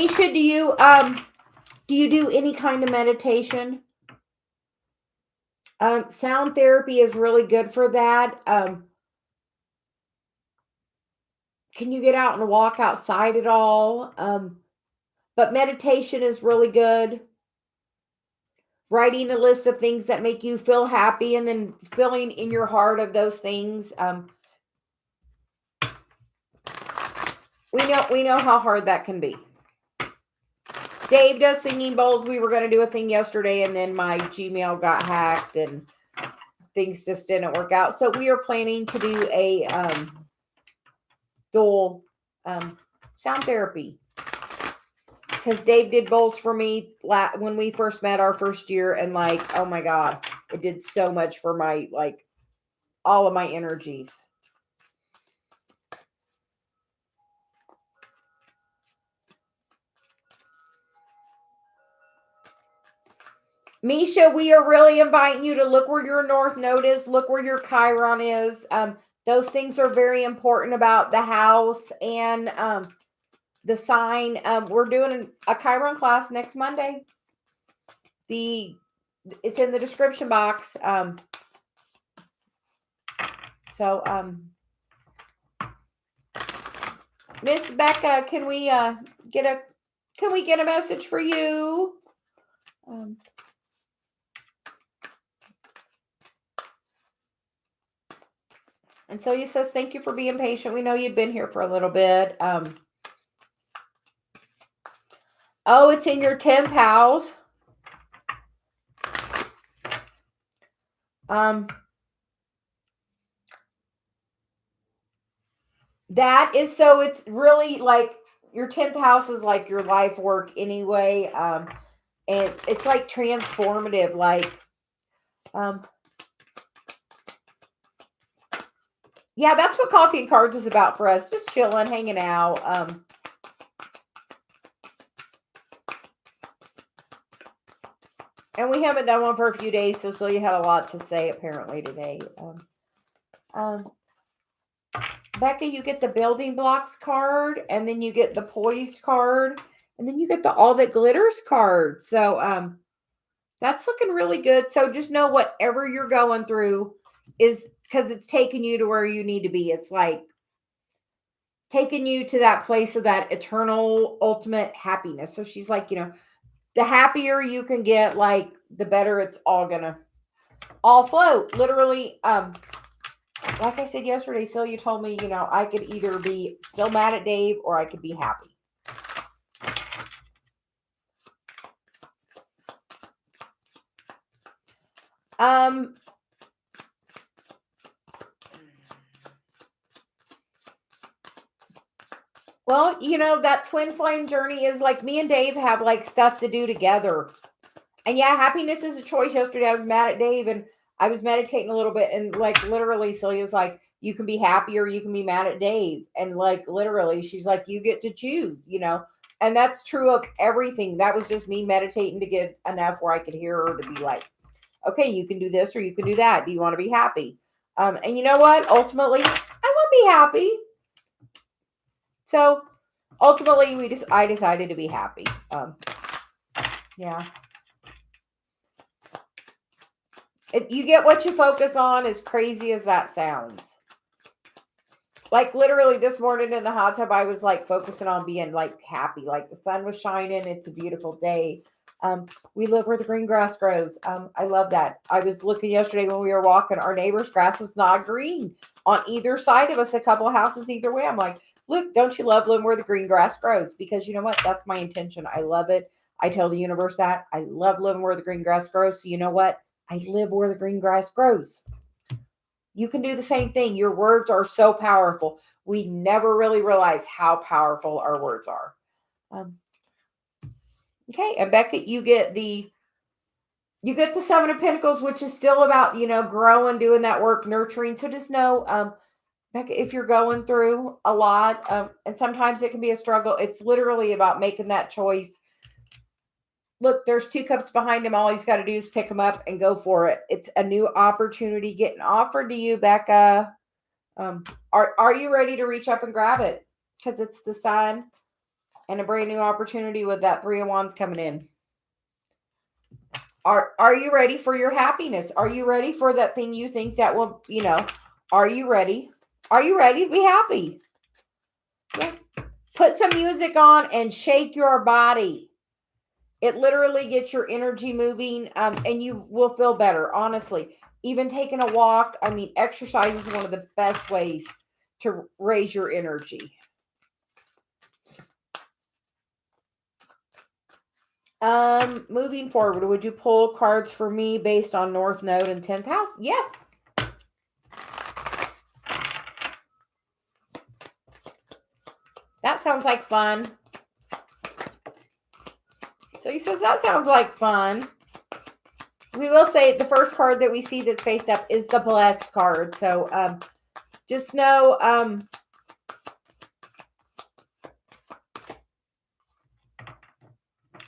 Misha, do you do any kind of meditation? Sound therapy is really good for that. Can you get out and walk outside at all? But meditation is really good. Writing a list of things that make you feel happy and then filling in your heart of those things. We know how hard that can be. Dave does singing bowls. We were going to do a thing yesterday, and then my Gmail got hacked, and things just didn't work out. So we are planning to do a dual sound therapy, because Dave did bowls for me when we first met our first year, and like, oh my God, it did so much for my, like, all of my energies. Misha, we are really inviting you to look where your North Node is. Look where your Chiron is. Those things are very important about the house and the sign. We're doing a Chiron class next Monday. It's in the description box. Miss Becca, can we get a message for you? And Celia says, thank you for being patient. We know you've been here for a little bit. Oh, it's in your 10th house. That is, so it's really like your 10th house is like your life work anyway. And it's like transformative, like, yeah, that's what Coffee and Cards is about for us. Just chilling, hanging out. And we haven't done one for a few days, so Celia had a lot to say apparently today. Becca, you get the building blocks card, and then you get the poised card, and then you get the all that glitters card. So that's looking really good. So just know whatever you're going through is because it's taking you to where you need to be. It's like taking you to that place of that eternal ultimate happiness. So she's like, the happier you can get, like, the better it's all gonna all float. Literally, like I said yesterday, Celia told me, I could either be still mad at Dave or I could be happy. Well, that twin flame journey is like me and Dave have like stuff to do together. And yeah, happiness is a choice. Yesterday I was mad at Dave and I was meditating a little bit, and like literally Celia's like, you can be happy or you can be mad at Dave. And like literally she's like, you get to choose, and that's true of everything. That was just me meditating to get enough where I could hear her to be like, okay, you can do this or you can do that. Do you want to be happy? And you know what? Ultimately, I want to be happy. So ultimately, I decided to be happy. Yeah. You get what you focus on, as crazy as that sounds. Like literally this morning in the hot tub, I was like focusing on being like happy. Like the sun was shining. It's a beautiful day. We live where the green grass grows. I love that. I was looking yesterday when we were walking, our neighbor's grass is not green on either side of us, a couple of houses either way. I'm like, look, don't you love living where the green grass grows? Because you know what? That's my intention. I love it. I tell the universe that I love living where the green grass grows. So you know what? I live where the green grass grows. You can do the same thing. Your words are so powerful. We never really realize how powerful our words are. Okay, and Becca, you get the Seven of Pentacles, which is still about, growing, doing that work, nurturing. So just know, Becca, if you're going through a lot, and sometimes it can be a struggle, it's literally about making that choice. Look, there's 2 cups behind him. All he's got to do is pick them up and go for it. It's a new opportunity getting offered to you, Becca. Are you ready to reach up and grab it? Because it's the Sun, and a brand new opportunity with that Three of Wands coming in. Are you ready for your happiness? Are you ready for that thing you think that will, are you ready? Are you ready to be happy? Yeah. Put some music on and shake your body. It literally gets your energy moving, and you will feel better, honestly. Even taking a walk, exercise is one of the best ways to raise your energy. Moving forward, would you pull cards for me based on North Node and 10th house? Yes. That sounds like fun. So he says that sounds like fun. We will say the first card that we see that's faced up is the blessed card. So just know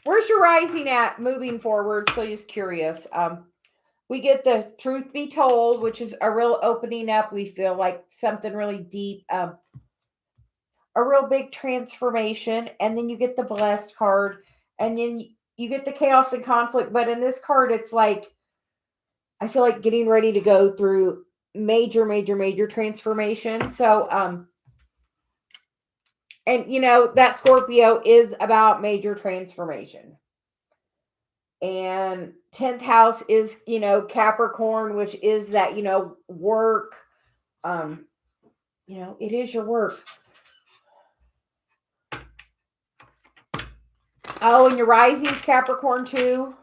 where's your rising at moving forward? So just curious. We get the truth be told, which is a real opening up. We feel like something really deep, a real big transformation. And then you get the blessed card, and then you get the chaos and conflict. But in this card, it's like, I feel like getting ready to go through major, major, major transformation. So, and that Scorpio is about major transformation. And 10th house is, Capricorn, which is that, work. It is your work. Oh, and your rising's Capricorn too.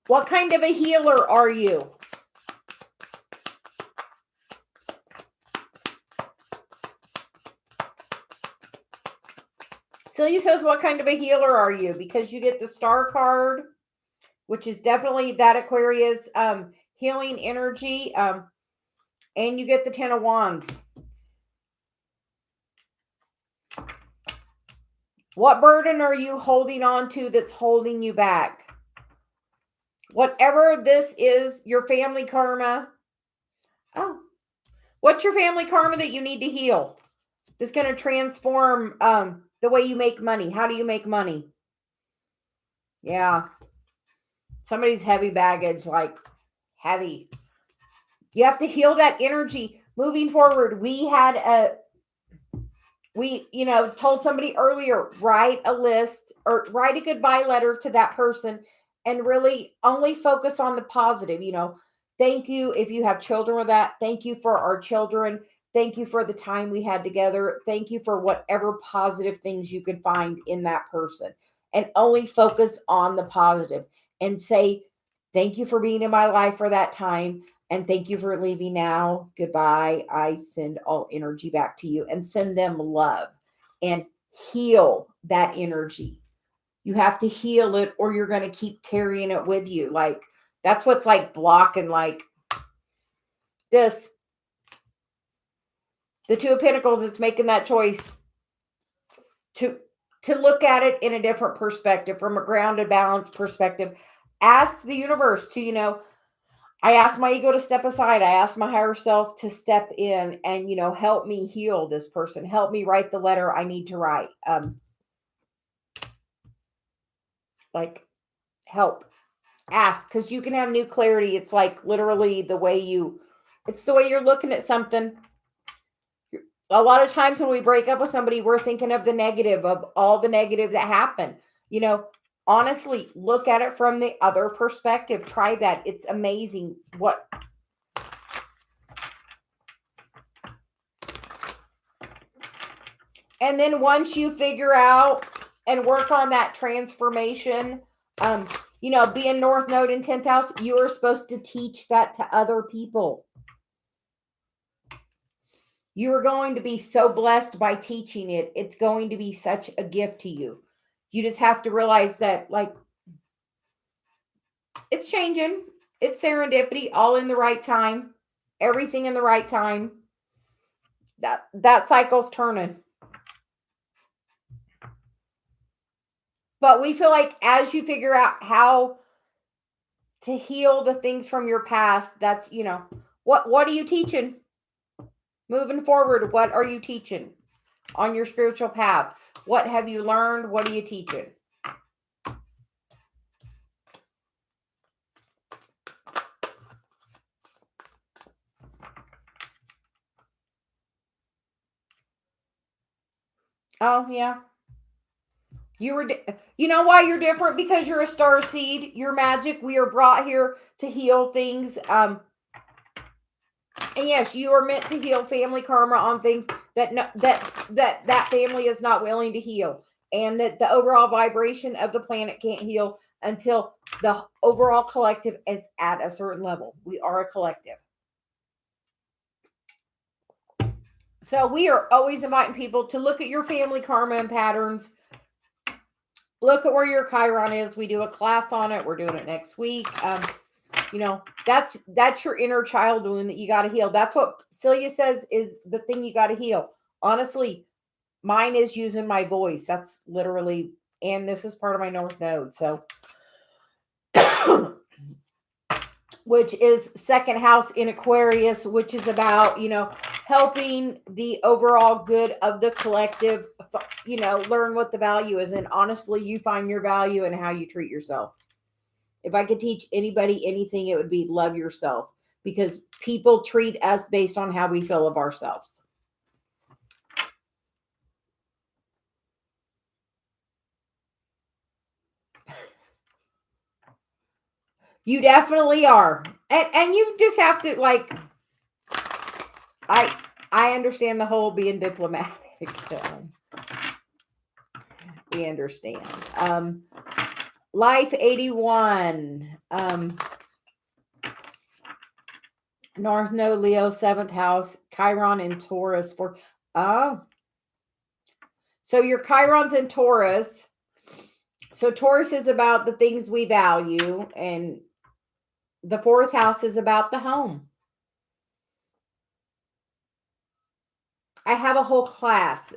What kind of a healer are you? Celia says, what kind of a healer are you? Because you get the Star card, which is definitely that Aquarius healing energy. And you get the 10 of Wands. What burden are you holding on to that's holding you back? Whatever this is, your family karma. Oh, what's your family karma that you need to heal? That's going to transform the way you make money. How do you make money? Yeah. Somebody's heavy baggage, like heavy. You have to heal that energy. Moving forward, we told somebody earlier, write a list or write a goodbye letter to that person and really only focus on the positive. Thank you if you have children with that. Thank you for our children. Thank you for the time we had together. Thank you for whatever positive things you can find in that person, and only focus on the positive and say, thank you for being in my life for that time. And thank you for leaving now. Goodbye. I send all energy back to you, and send them love and heal that energy. You have to heal it, or you're going to keep carrying it with you. Like, that's what's like blocking, like this. The Two of Pentacles, it's making that choice to look at it in a different perspective, from a grounded, balanced perspective. Ask the universe to, I ask my ego to step aside. I ask my higher self to step in and, help me heal this person. Help me write the letter I need to write. Help. Ask, because you can have new clarity. It's like literally it's the way you're looking at something. A lot of times when we break up with somebody, we're thinking of the negative, of all the negative that happened. Honestly, look at it from the other perspective. Try that. It's amazing what. And then once you figure out and work on that transformation, being North Node in 10th house, you are supposed to teach that to other people. You are going to be so blessed by teaching it. It's going to be such a gift to you. You just have to realize that, like, it's changing. It's serendipity, all in the right time. Everything in the right time. That cycle's turning. But we feel like as you figure out how to heal the things from your past, that's, What are you teaching? Moving forward, what are you teaching on your spiritual path? What have you learned? What are you teaching? Oh, yeah. You know why you're different? Because you're a star seed. You're magic. We are brought here to heal things. And yes, you are meant to heal family karma on things that no, that family is not willing to heal, and that the overall vibration of the planet can't heal until the overall collective is at a certain level. We are a collective. So we are always inviting people to look at your family karma and patterns. Look at where your Chiron is. We do a class on it. We're doing it next week. That's your inner child wound that you got to heal. That's what Celia says is the thing you got to heal. Honestly, mine is using my voice. That's literally, and this is part of my North Node. So, which is second house in Aquarius, which is about, helping the overall good of the collective, learn what the value is. And honestly, you find your value in how you treat yourself. If I could teach anybody anything, it would be love yourself, because people treat us based on how we feel of ourselves. You definitely are. And you just have to I understand the whole being diplomatic. We understand. Life 81. North Node, Leo, 7th house, Chiron in Taurus for so your Chiron's in Taurus. So Taurus is about the things we value, and the 4th house is about the home. I have a whole class.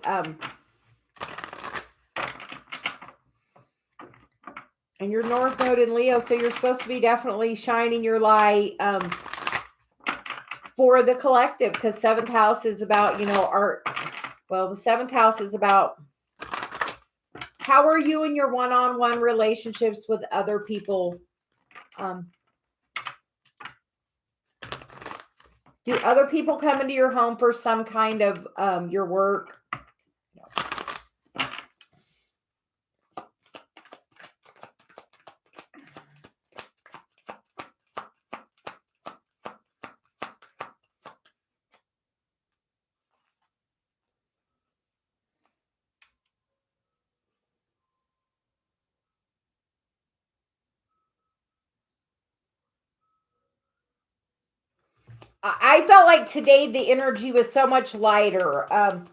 And your North Node in Leo, so you're supposed to be definitely shining your light for the collective, because 7th house is about, the 7th house is about how are you in your one-on-one relationships with other people. Do other people come into your home for some kind of your work? I felt like today the energy was so much lighter. And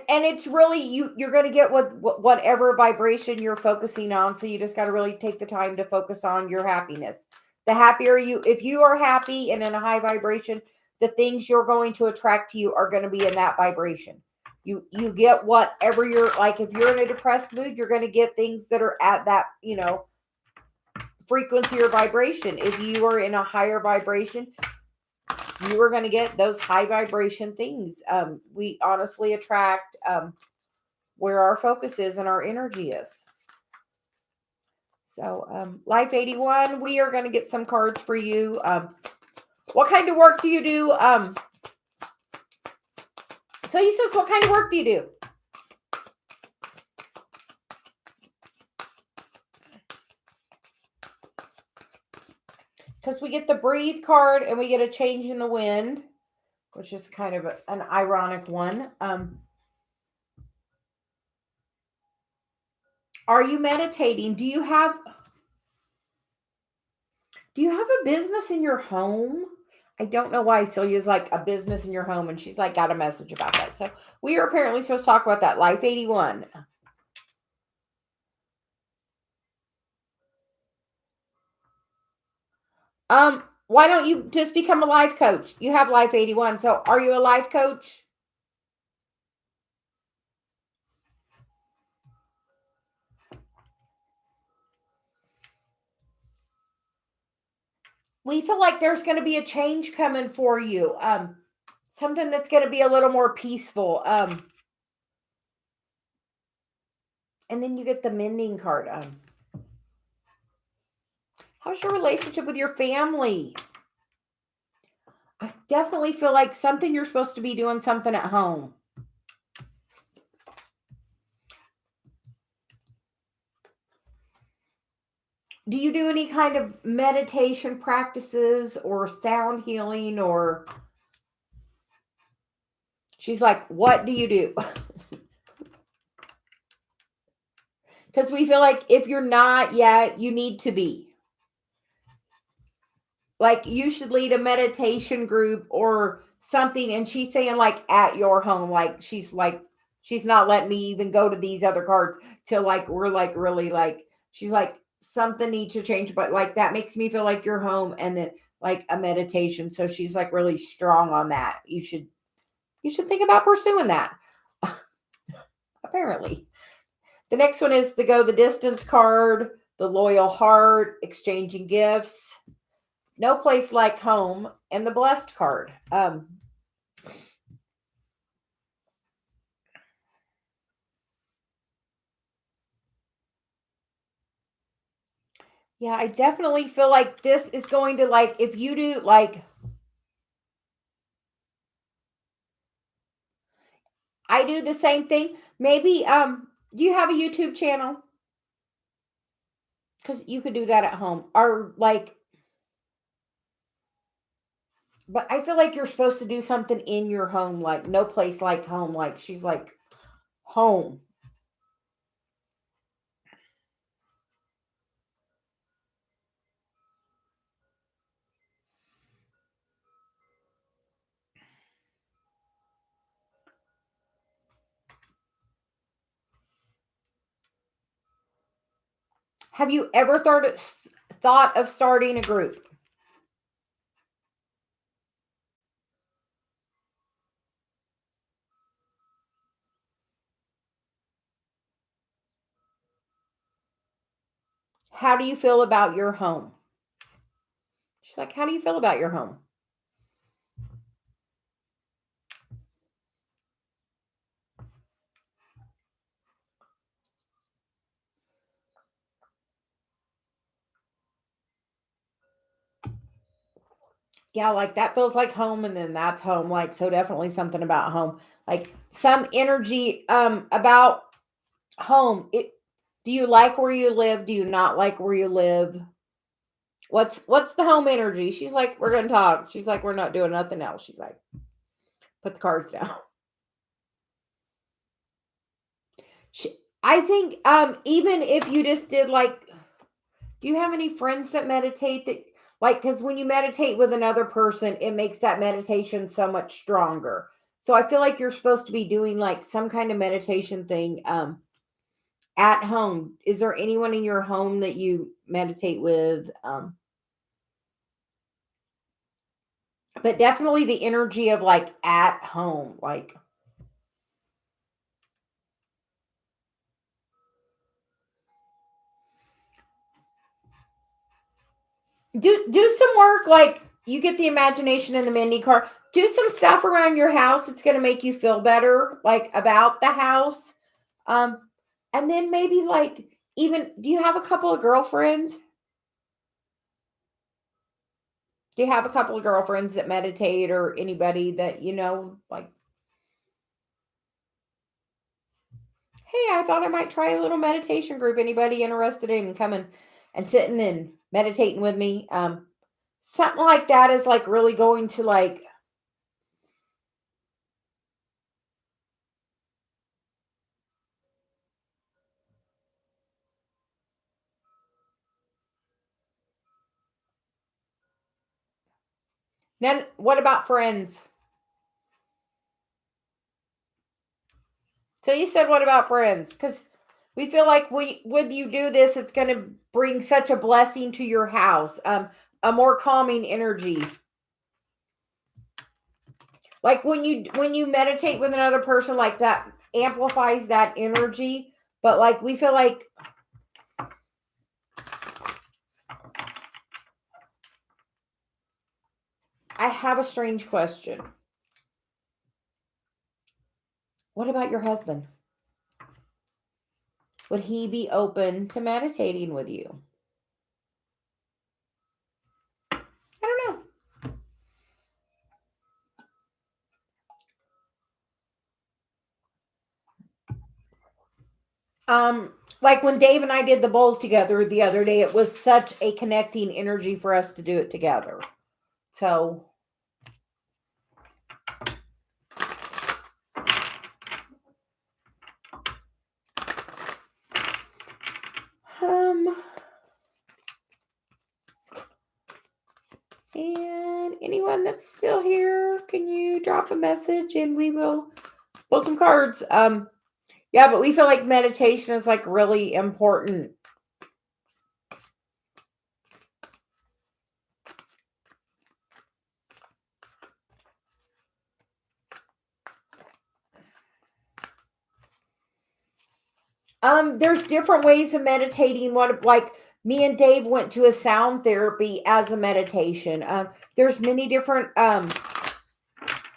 it's really you're going to get whatever vibration you're focusing on. So you just got to really take the time to focus on your happiness. The happier if you are happy and in a high vibration, the things you're going to attract to you are going to be in that vibration. You get whatever you're like. If you're in a depressed mood, you're going to get things that are at that, frequency or vibration. If you are in a higher vibration, you are going to get those high vibration things. We honestly attract where our focus is and our energy is. So, Life 81, we are going to get some cards for you. What kind of work do you do? So he says, what kind of work do you do? Because we get the breathe card and we get a change in the wind, which is kind of an ironic one. Are you meditating? Do you have a business in your home? I don't know why Celia's like a business in your home, and she's like got a message about that. So we are apparently supposed to talk about that. Life 81. Why don't you just become a life coach? You have Life 81. So are you a life coach? we feel like there's going to be a change coming for you. Something that's going to be a little more peaceful. And then you get the mending card. How's your relationship with your family? I definitely feel like something you're supposed to be doing something at home. Do you do any kind of meditation practices or sound healing or... She's like, what do you do? Because we feel like if you're not yet, you need to be. Like you should lead a meditation group or something. And she's saying like at your home, like, she's not letting me even go to these other cards till like, we're like really like, she's like, something needs to change. But like, that makes me feel like you're home and then like a meditation. So she's like really strong on that. You should think about pursuing that. Apparently. The next one is the go the distance card, the loyal heart, exchanging gifts, no place like home, and the blessed card. Yeah, I definitely feel like this is going to like, if you do like, I do the same thing. Maybe, do you have a YouTube channel? Because you could do that at home. Or like, but I feel like you're supposed to do something in your home, like no place like home. Like she's like, home. Have you ever thought of starting a group? How do you feel about your home? She's like, how do you feel about your home? Yeah, like that feels like home, and then that's home. Like, so definitely something about home. Like some energy about home. Do you like where you live? Do you not like where you live? What's the home energy? She's like, we're gonna talk. She's like, we're not doing nothing else. She's like, put the cards down. I think even if you just did like, do you have any friends that meditate that like, because when you meditate with another person, it makes that meditation so much stronger. So I feel like you're supposed to be doing like some kind of meditation thing at home. Is there anyone in your home that you meditate with? But definitely the energy of like at home, like do some work, like you get the imagination in the mini car. Do some stuff around your house. It's going to make you feel better, like about the house. Um, and then maybe like even, do you have a couple of girlfriends? Do you have a couple of girlfriends that meditate or anybody that you know, like, hey, I thought I might try a little meditation group. Anybody interested in coming and sitting and meditating with me? Something like that is like really going to like, then what about friends? So you said, what about friends? Because we feel like when you do this, it's going to bring such a blessing to your house, a more calming energy. Like when you meditate with another person, like that amplifies that energy. But like we feel like I have a strange question. What about your husband? Would he be open to meditating with you? I don't know. Like when Dave and I did the bowls together the other day, it was such a connecting energy for us to do it together. So, and anyone that's still here, can you drop a message and we will pull some cards? Yeah, but we feel like meditation is like really important. There's different ways of meditating. What, like me and Dave went to a sound therapy as a meditation. There's many different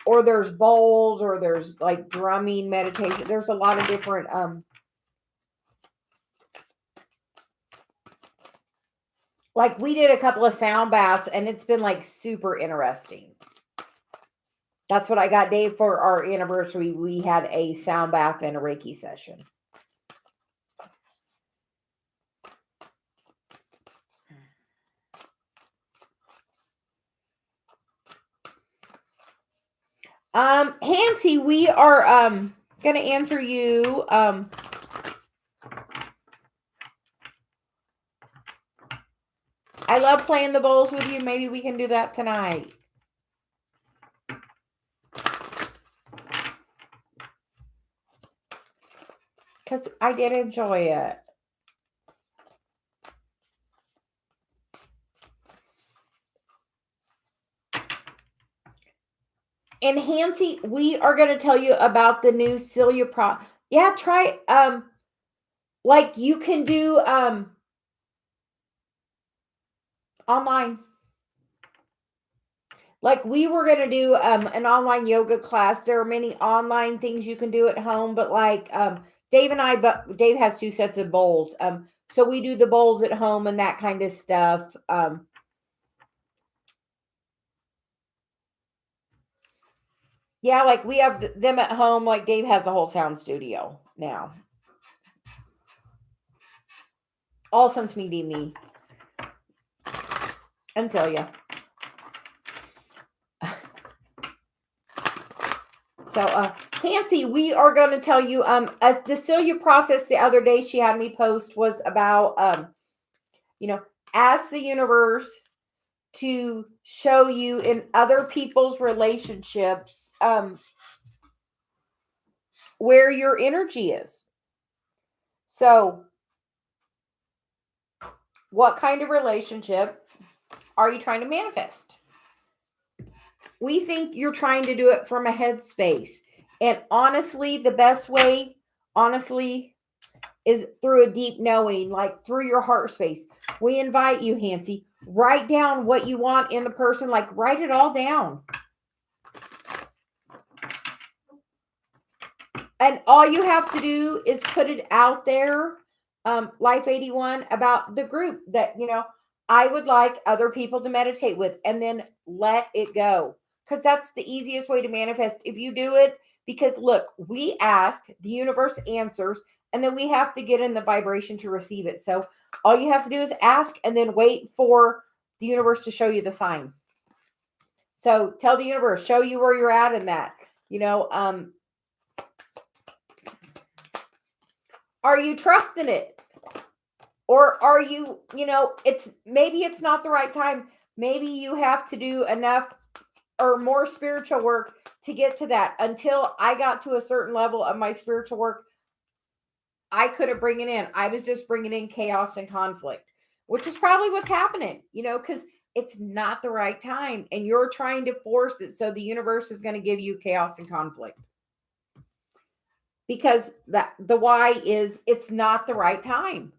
or there's bowls, or there's like drumming meditation. There's a lot of different like we did a couple of sound baths and it's been like super interesting. That's what I got Dave for our anniversary. We had a sound bath and a Reiki session. Hansi, we are gonna answer you. I love playing the bowls with you. Maybe we can do that tonight. Because I did enjoy it. And Hansi, we are going to tell you about the new Celia Yeah, try like you can do online. Like we were going to do an online yoga class. There are many online things you can do at home, but like Dave and I, but Dave has 2 sets of bowls. So we do the bowls at home and that kind of stuff. Yeah, like we have them at home. Like Dave has a whole sound studio now. All since meeting me and Celia. So, Hansi, we are going to tell you, as the Celia process the other day she had me post was about, ask the universe to show you in other people's relationships, where your energy is. So, what kind of relationship are you trying to manifest? We think you're trying to do it from a headspace. And honestly, the best way, is through a deep knowing, like through your heart space. We invite you, Hansi, write down what you want in the person, like write it all down. And all you have to do is put it out there, Life 81, about the group that, I would like other people to meditate with, and then let it go. Because that's the easiest way to manifest if you do it. Because look, we ask, the universe answers, and then we have to get in the vibration to receive it. So all you have to do is ask and then wait for the universe to show you the sign. So tell the universe, show you where you're at in that. Are you trusting it? Or are you, maybe it's not the right time. Maybe you have to do enough or more spiritual work to get to that. Until I got to a certain level of my spiritual work, I couldn't bring it in. I was just bringing in chaos and conflict, which is probably what's happening, because it's not the right time and you're trying to force it. So the universe is going to give you chaos and conflict. Because the why is it's not the right time.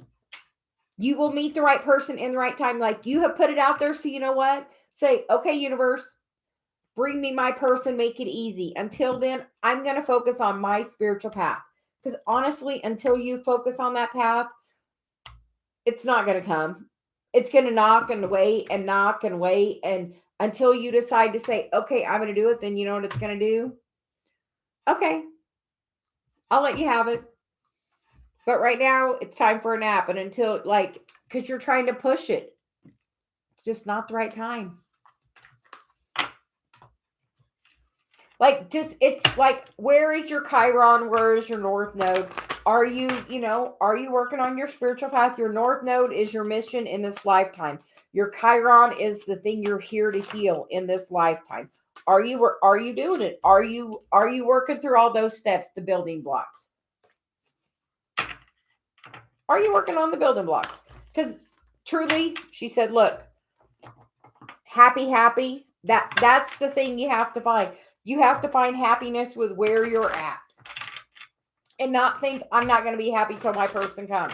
You will meet the right person in the right time. Like you have put it out there. So you know what? Say, okay, universe, Bring me my person, make it easy. Until then, I'm going to focus on my spiritual path. Because honestly, until you focus on that path, it's not going to come. It's going to knock and wait and knock and wait. And until you decide to say, okay, I'm going to do it, then you know what it's going to do? Okay, I'll let you have it. But right now, it's time for a nap. And until, because you're trying to push it, it's just not the right time. It's like, where is your Chiron? Where is your North Node? Are you working on your spiritual path? Your North Node is your mission in this lifetime. Your Chiron is the thing you're here to heal in this lifetime. Are you doing it? Are you working through all those steps, the building blocks? Are you working on the building blocks? Because truly, she said, look, happy, that's the thing you have to find. You have to find happiness with where you're at. And not think, I'm not going to be happy till my person comes.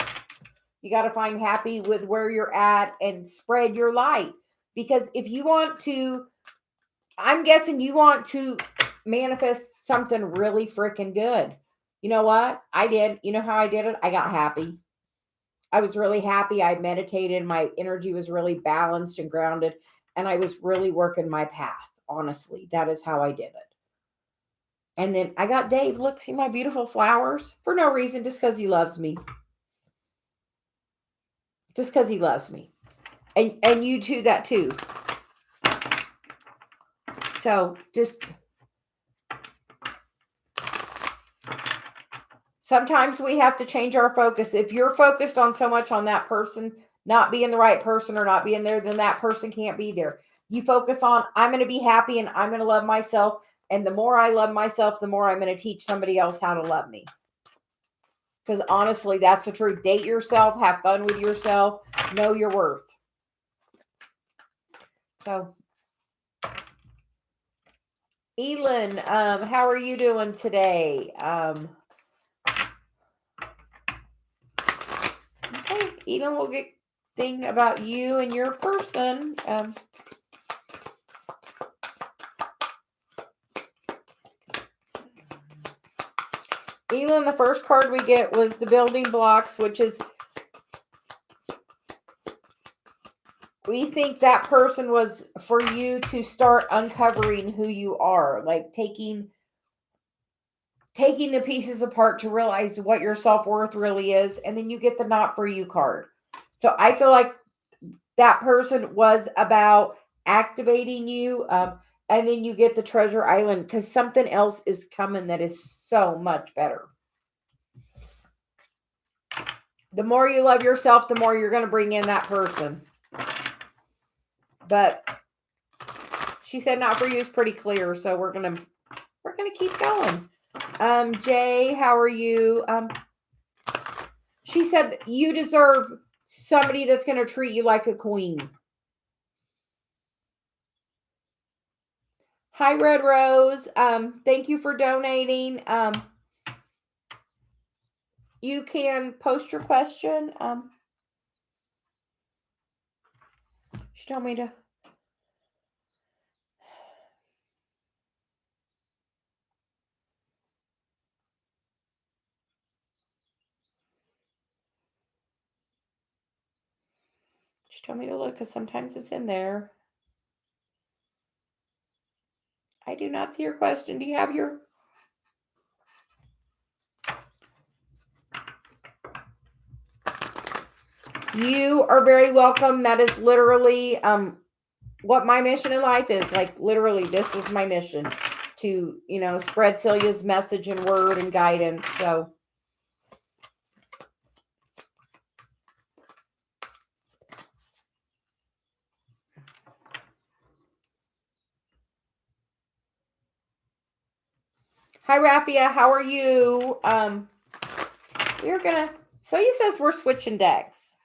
You got to find happy with where you're at and spread your light. Because if you want to, I'm guessing you want to manifest something really freaking good. You know what? I did. You know how I did it? I got happy. I was really happy. I meditated. My energy was really balanced and grounded. And I was really working my path. Honestly, that is how I did it. And then I got Dave. Look, see my beautiful flowers? For no reason, just because he loves me. Just because he loves me. And you too, that too. So just sometimes we have to change our focus. If you're focused on so much on that person not being the right person or not being there, then that person can't be there. You focus on, I'm going to be happy and I'm going to love myself. And the more I love myself, the more I'm going to teach somebody else how to love me. Because honestly, that's the truth. Date yourself. Have fun with yourself. Know your worth. So, Elin, how are you doing today? Okay, Elin, we'll get thing about you and your person. Elin, the first card we get was the building blocks, which is, we think that person was for you to start uncovering who you are, like taking the pieces apart to realize what your self-worth really is. And then you get the not for you card. So I feel like that person was about activating you. And then you get the treasure island because something else is coming that is so much better. The more you love yourself, the more you're going to bring in that person. But she said not for you is pretty clear. So we're going to keep going. Jay, how are you? She said you deserve somebody that's going to treat you like a queen. Hi, Red Rose. Thank you for donating. You can post your question. She told me to. She told me to look because sometimes it's in there. I do not see your question. Do you have your... You are very welcome. That is literally what my mission in life is. Like, literally, this is my mission to, spread Celia's message and word and guidance. So, hi, Raffia. How are you? Celia says we're switching decks.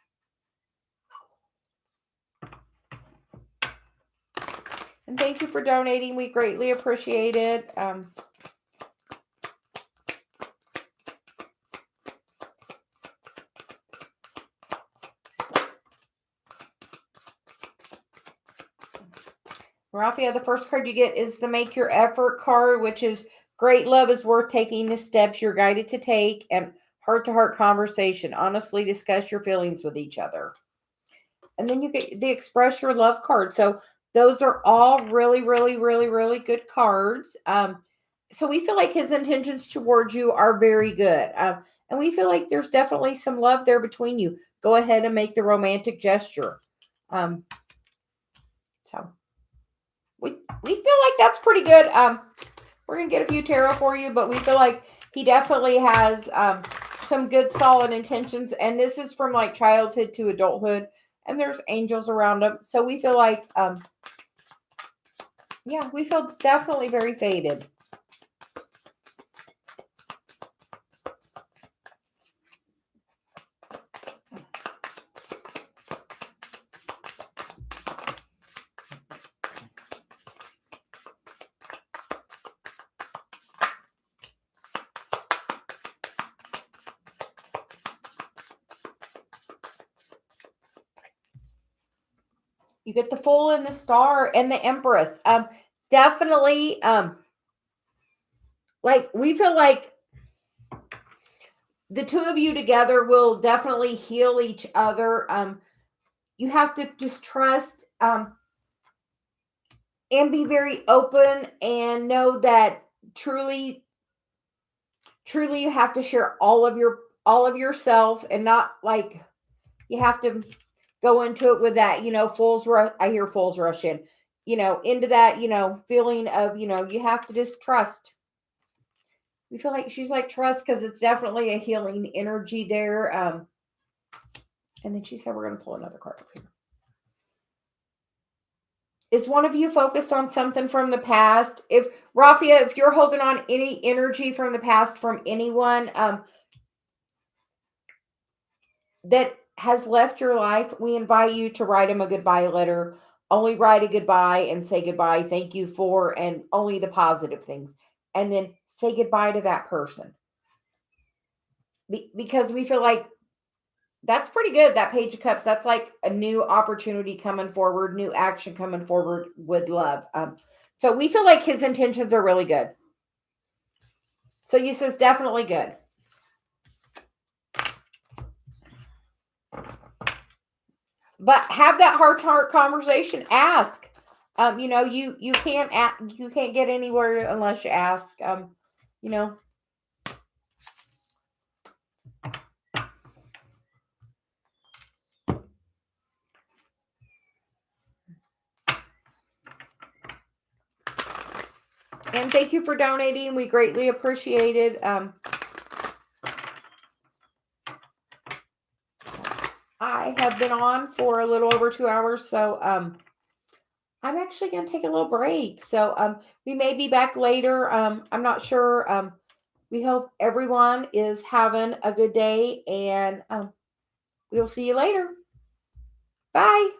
And thank you for donating. We greatly appreciate it. Rafael, the first card you get is the Make Your Effort card, which is great love is worth taking the steps you're guided to take, and heart-to-heart conversation. Honestly discuss your feelings with each other. And then you get the Express Your Love card. So those are all really, really, really, really good cards. So we feel like his intentions towards you are very good. And we feel like there's definitely some love there between you. Go ahead and make the romantic gesture. So we feel like that's pretty good. We're going to get a few tarot for you, but we feel like he definitely has some good, solid intentions. And this is from like childhood to adulthood. And there's angels around him. So we feel like, yeah, we feel definitely very faded. You get the Fool and the Star and the Empress. Definitely, like we feel like the two of you together will definitely heal each other. You have to just trust and be very open and know that truly you have to share all of yourself, and not like you have to go into it with that, fools rush. I hear fools rush in, into that, feeling of, you have to just trust. We feel like she's like trust, because it's definitely a healing energy there. And then she said, we're going to pull another card up here. Is one of you focused on something from the past? If Rafael, if you're holding on any energy from the past from anyone that has left your life, we invite you to write them a goodbye letter. Only write a goodbye and say goodbye, thank you for, and only the positive things. And then say goodbye to that person. Because we feel like that's pretty good. That Page of Cups, that's like a new opportunity coming forward, new action coming forward with love. So we feel like his intentions are really good. So he says definitely good. But have that heart-to-heart conversation. Ask. You can't get anywhere unless you ask. And thank you for donating. We greatly appreciate it. I have been on for a little over 2 hours, so I'm actually going to take a little break. So we may be back later. I'm not sure. We hope everyone is having a good day, and we'll see you later. Bye.